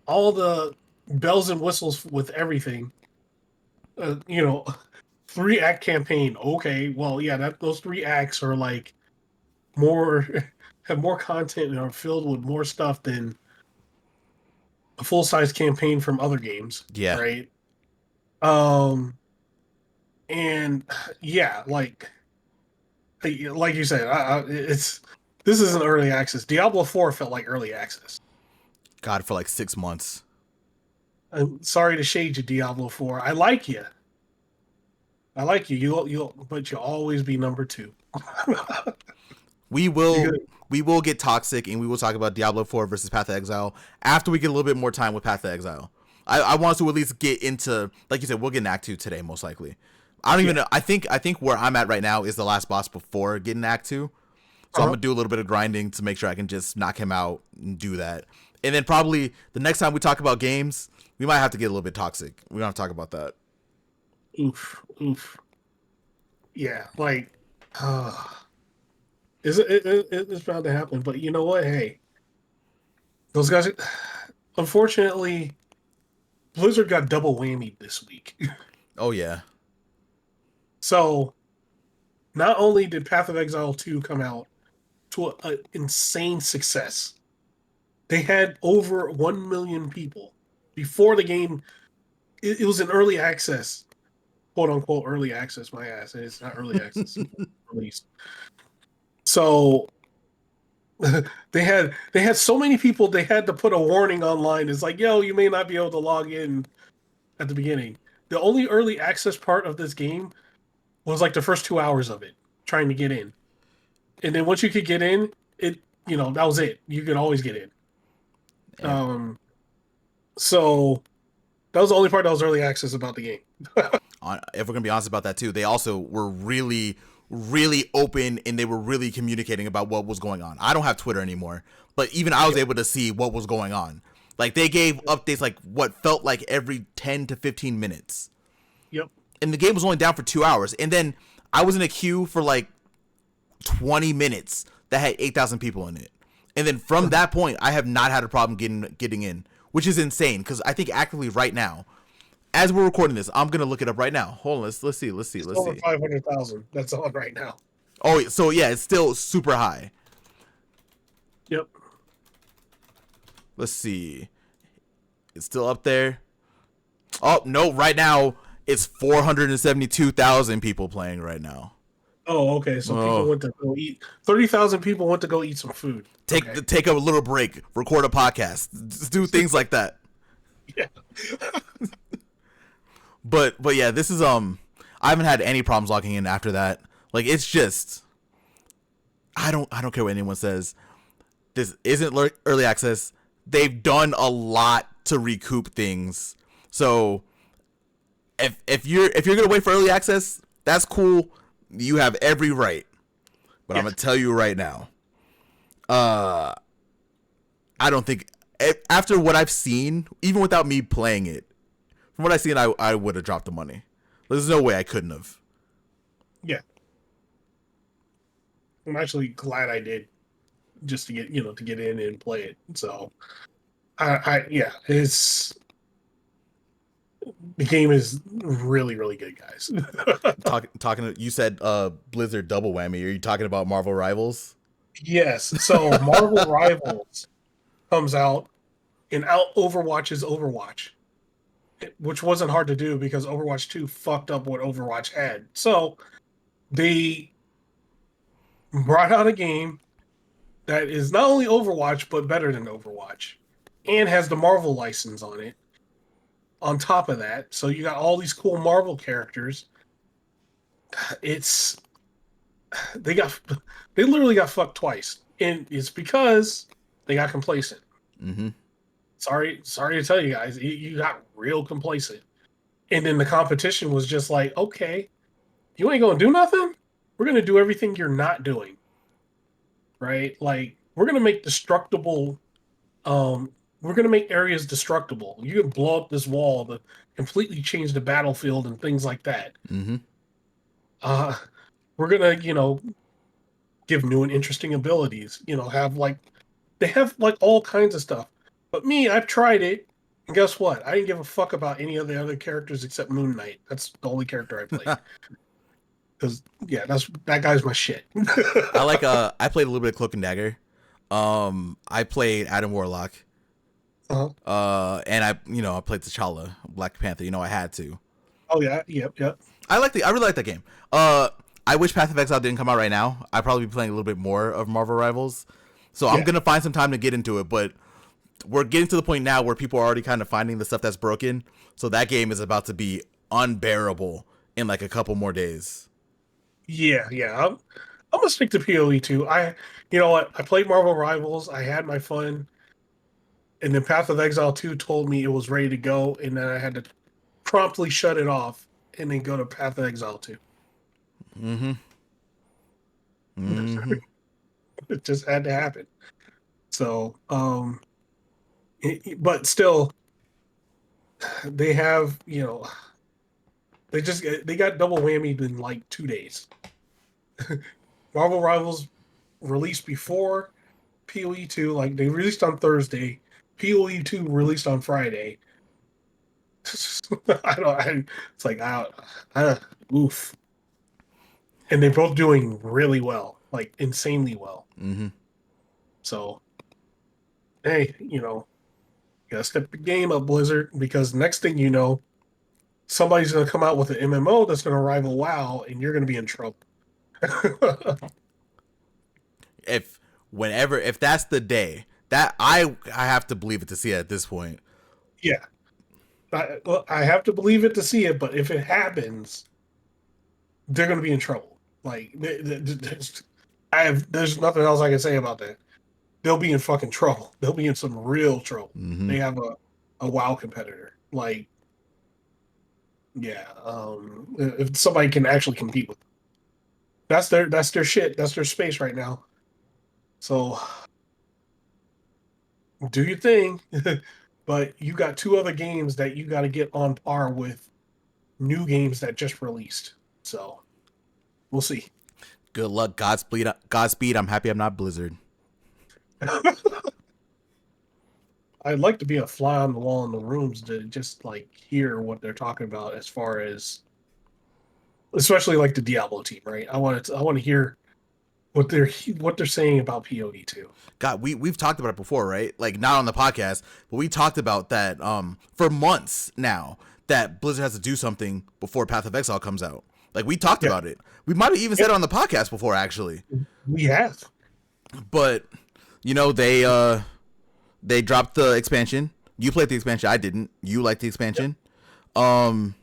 all the bells and whistles with everything, 3-act campaign. Okay, well, yeah, those 3 acts are like more have more content and are filled with more stuff than a full-size campaign from other games. Yeah. Right. And yeah, like you said, this is an early access. Diablo 4 felt like early access. God, for like 6 months. I'm sorry to shade you, Diablo 4. I like you. But you'll always be number 2. We will get toxic, and we will talk about Diablo 4 versus Path of Exile after we get a little bit more time with Path of Exile. I want us to at least get into, like you said, we'll get in Act 2 today, most likely. I don't even know. I think where I'm at right now is the last boss before getting Act 2. So I'm going to do a little bit of grinding to make sure I can just knock him out and do that. And then probably the next time we talk about games, we might have to get a little bit toxic. We don't have to talk about that. Oof. Yeah, like, it's bound to happen. But you know what? Hey, those guys, unfortunately, Blizzard got double whammied this week. Oh, yeah. So, not only did Path of Exile 2 come out to an insane success, they had over 1 million people before the game. It was an early access, quote unquote early access. My ass, it's not early access release. So they had so many people they had to put a warning online. It's like, yo, you may not be able to log in at the beginning. The only early access part of this game was like the first 2 hours of it, trying to get in. And then once you could get in, that was it. You could always get in. Yeah. So that was the only part that was early access about the game. If we're gonna be honest about that too, they also were really, really open, and they were really communicating about what was going on. I don't have Twitter anymore, but even I was able to see what was going on. Like they gave updates like what felt like every 10 to 15 minutes. Yep. And the game was only down for 2 hours. And then I was in a queue for like 20 minutes that had 8,000 people in it. And then from that point, I have not had a problem getting in, which is insane because I think actively right now, as we're recording this, I'm gonna look it up right now. Hold on, let's see. It's over 500,000. That's on right now. Oh, so yeah, it's still super high. Yep. Let's see. It's still up there. Oh no, right now it's 472,000 people playing right now. Oh, okay. So people went to go eat. 30,000 people went to go eat some food. Take a little break, record a podcast, just do things like that. Yeah. But yeah, this is I haven't had any problems logging in after that. Like it's just I don't care what anyone says. This isn't early access. They've done a lot to recoup things. So if you're gonna wait for early access, that's cool. You have every right. But I'm gonna tell you right now, I don't think after what I've seen, even without me playing it, from what I've seen, I would have dropped the money. There's no way I couldn't have. Yeah. I'm actually glad I did, just to get to get in and play it. So, yeah, the game is really really good, guys. Talking. You said Blizzard double whammy. Are you talking about Marvel Rivals? Yes. So Marvel Rivals comes out, and Overwatch is Overwatch, which wasn't hard to do because Overwatch 2 fucked up what Overwatch had. So they brought out a game that is not only Overwatch, but better than Overwatch, and has the Marvel license on it. On top of that, so you got all these cool Marvel characters. They literally got fucked twice, and it's because they got complacent. Mm-hmm. Sorry to tell you guys, you got real complacent, and then the competition was just like, okay, you ain't gonna do nothing. We're gonna do everything you're not doing, right? Like we're gonna make destructible. We're gonna make areas destructible. You can blow up this wall to completely change the battlefield and things like that. Mm-hmm. We're gonna, give new and interesting abilities. They have like all kinds of stuff. But me, I've tried it, and guess what? I didn't give a fuck about any of the other characters except Moon Knight. That's the only character I played. Because that guy's my shit. I played a little bit of Cloak and Dagger. I played Adam Warlock. Uh-huh. And I played T'Challa, Black Panther. I had to. Oh yeah, yep. I really like that game. I wish Path of Exile didn't come out right now. I'd probably be playing a little bit more of Marvel Rivals. So I'm gonna find some time to get into it, but we're getting to the point now where people are already kind of finding the stuff that's broken. So that game is about to be unbearable in like a couple more days. Yeah. I'm gonna stick to PoE too. You know what? I played Marvel Rivals. I had my fun. And then Path of Exile 2 told me it was ready to go, and then I had to promptly shut it off and then go to Path of Exile 2. Mm-hmm. Mm-hmm. It just had to happen. So, but still, they have, they got double whammied in like 2 days. Marvel Rivals released before PoE 2, like they released on Thursday. PoE 2 released on Friday. It's like, oof. And they're both doing really well, like insanely well. Mm-hmm. So, hey, gotta step the game up, Blizzard, because next thing you know, somebody's gonna come out with an MMO that's gonna rival WoW, and you're gonna be in trouble. If that's the day, that I have to believe it to see it at this point. Yeah. I have to believe it to see it, but if it happens, they're going to be in trouble. Like, there's nothing else I can say about that. They'll be in fucking trouble. They'll be in some real trouble. Mm-hmm. They have a WoW competitor. Like, yeah, if somebody can actually compete with them. That's their shit. That's their space right now. So, do your thing. but you got two other games that you got to get on par with new games that just released. So we'll see. Good luck, Godspeed. Godspeed. I'm happy I'm not Blizzard. I'd like to be a fly on the wall in the rooms to just like hear what they're talking about as far as, especially like the Diablo team, right? I want to hear what they're saying about PoE two. God, we've talked about it before, right? Like not on the podcast, but we talked about that for months now that Blizzard has to do something before Path of Exile comes out. Like we talked Yeah, about it. We might have even said it on the podcast before, actually. we have. But you know they dropped the expansion. You played the expansion. I didn't. You liked the expansion. Um,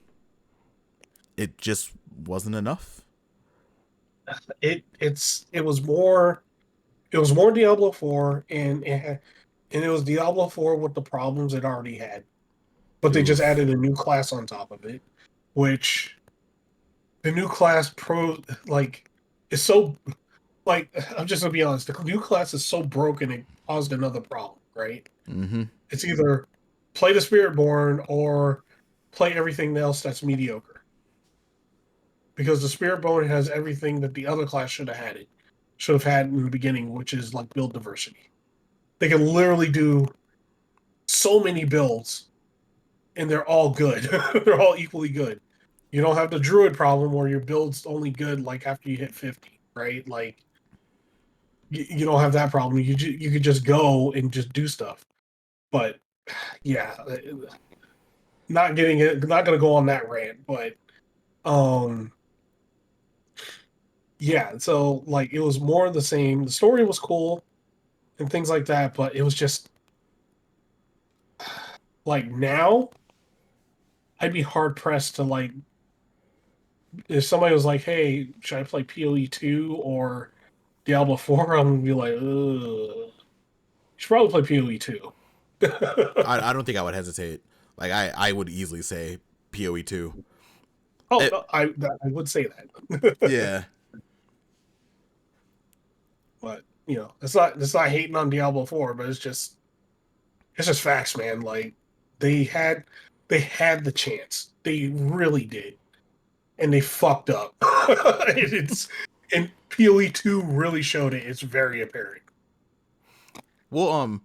it just wasn't enough. It was more Diablo 4 and it was Diablo 4 with the problems it already had. But they just Oof. added a new class on top of it, which the new class pro like is so like I'm just gonna be honest, the new class is so broken it caused another problem, right? Mm-hmm. It's either play the Spiritborn or play everything else that's mediocre. Because the Spiritborn has everything that the other class should have had in the beginning, which is like build diversity. They can literally do so many builds and they're all good. They're all equally good. You don't have the druid problem where your build's only good like after you hit 50, right? Like you don't have that problem. You could just go and just do stuff. But yeah, not getting it. Not going to go on that rant, but um, yeah. So like it was more of the same. The story was cool and things like that, but it was just like now I'd be hard pressed to like if somebody was like, "Hey, should I play PoE 2 or Diablo 4?" I'm gonna be like, "Ugh, you should probably play PoE 2." I don't think I would hesitate. Like I would easily say PoE two. Oh, It, no, I would say that, yeah. but it's not hating on Diablo 4, but it's just facts, man. Like they had they had the chance, they really did, and they fucked up. it's and PoE 2 really showed it. It's very apparent. We'll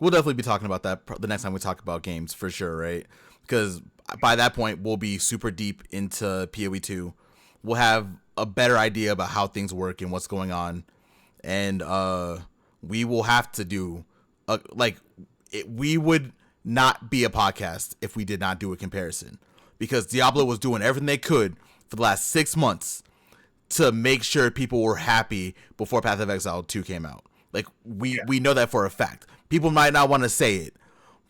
we'll definitely be talking about that the next time we talk about games for sure, right? Because by that point we'll be super deep into PoE two. We'll have a better idea about how things work and what's going on, and we will have to do we would not be a podcast if we did not do a comparison because Diablo was doing everything they could for the last 6 months to make sure people were happy before Path of Exile 2 came out. Like Yeah, we know that for a fact. People might not want to say it,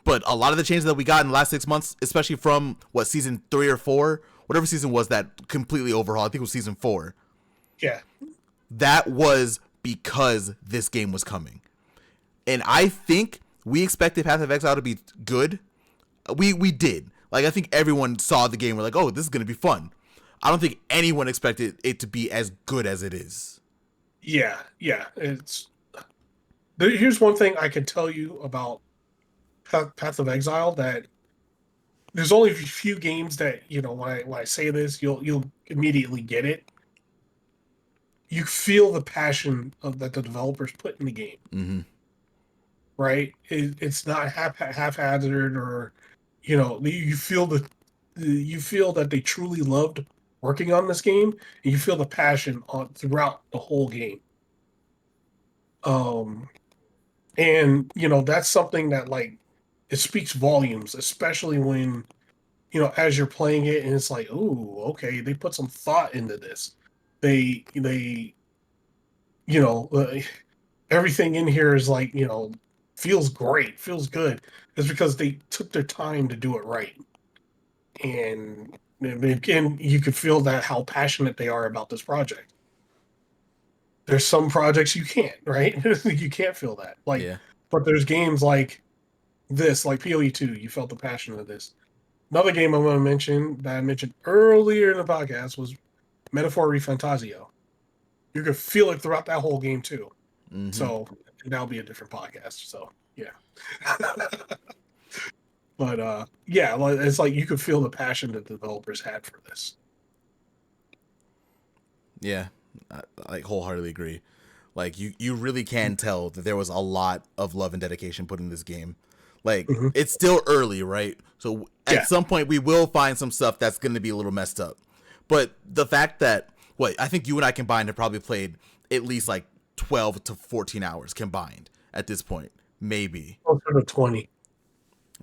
but a lot of the changes that we got in the last 6 months, especially from what season 3 or 4, whatever season was that completely overhauled, I think it was season 4. yeah, That was because this game was coming. And I think we expected Path of Exile to be good. We did. Like I think everyone saw the game. We're like, oh, this is gonna be fun. I don't think anyone expected it to be as good as it is. yeah. Here's one thing I can tell you about Path of Exile that there's only a few games that when I say this you'll immediately get it. You feel the passion that the developers put in the game, Mm-hmm. right? It's not haphazard or you feel that they truly loved working on this game, and you feel the passion on throughout the whole game. Um, and that's something that like it speaks volumes, especially when as you're playing it and it's like, ooh, okay, they put some thought into this. They you know uh, everything in here is like feels great, feels good. It's because they took their time to do it right, and you could feel that how passionate they are about this project. There's some projects you can't, right? You can't feel that, like, Yeah. but there's games like this, like PoE 2. You felt the passion of this. Another game I'm going to mention that I mentioned earlier in the podcast was Metaphor Refantasio. You could feel it throughout that whole game too. Mm-hmm. So that'll be a different podcast. So yeah. But yeah, it's like you could feel the passion that the developers had for this. Yeah, I like wholeheartedly agree. Like you really can tell that there was a lot of love and dedication put in this game. Like Mm-hmm. it's still early, right? So at Yeah. some point we will find some stuff that's going to be a little messed up. But the fact that what I think you and I combined have probably played at least like 12 to 14 hours combined at this point, maybe. Closer to 20.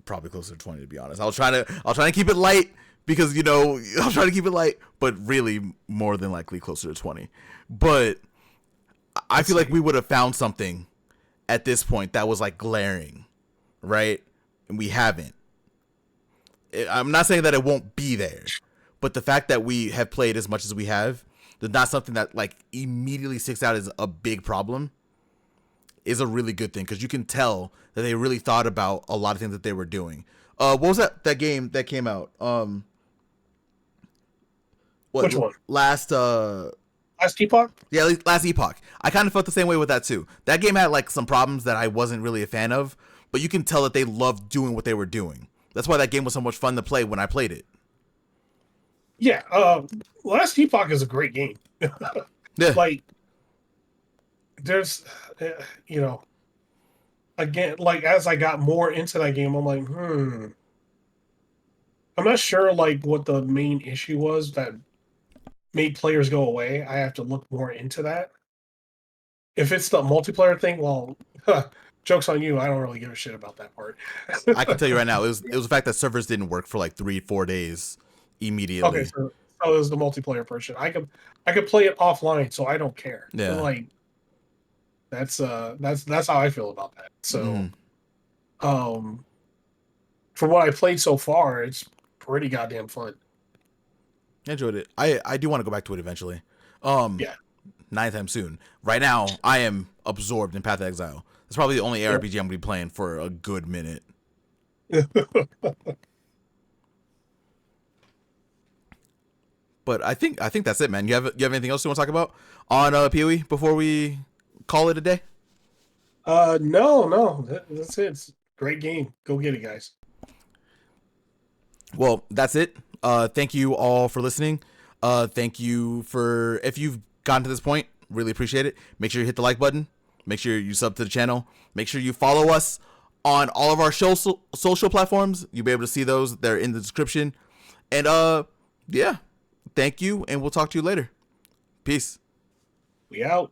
Probably closer to 20 to be honest. I'll try to keep it light because I'll try to keep it light, but really more than likely closer to 20. But I feel like we would have found something at this point that was like glaring, right? And we haven't. I'm not saying that it won't be there, but the fact that we have played as much as we have, there's not something that like immediately sticks out as a big problem, is a really good thing because you can tell that they really thought about a lot of things that they were doing. What was that game that came out? Which one? Last Last Epoch? yeah, last Epoch. I kind of felt the same way with that too. That game had like some problems that I wasn't really a fan of, but you can tell that they loved doing what they were doing. That's why that game was so much fun to play when I played it. Yeah. Last Epoch is a great game. Yeah. Like, there's, you know, again, like as I got more into that game, I'm like, I'm not sure like what the main issue was that made players go away. I have to look more into that. If it's the multiplayer thing, well, joke's on you. I don't really give a shit about that part. I can tell you right now, it was the fact that servers didn't work for like 3-4 days immediately. Okay, so it was the multiplayer portion. I could play it offline, so I don't care. Yeah. Like that's how I feel about that. So um for what I played so far, it's pretty goddamn fun. I enjoyed it. I do want to go back to it eventually. Not anytime soon. Right now, I am absorbed in Path of Exile. It's probably the only ARPG I'm gonna be playing for a good minute. But I think that's it, man. You have anything else you want to talk about on PoE before we call it a day? No, that's it. It's a great game. Go get it, guys. Well, that's it. Thank you all for listening. Thank you for if you've gotten to this point. Really appreciate it. Make sure you hit the like button. Make sure you sub to the channel. Make sure you follow us on all of our social platforms. You'll be able to see those. They're in the description. And yeah, thank you, and we'll talk to you later. Peace. We out.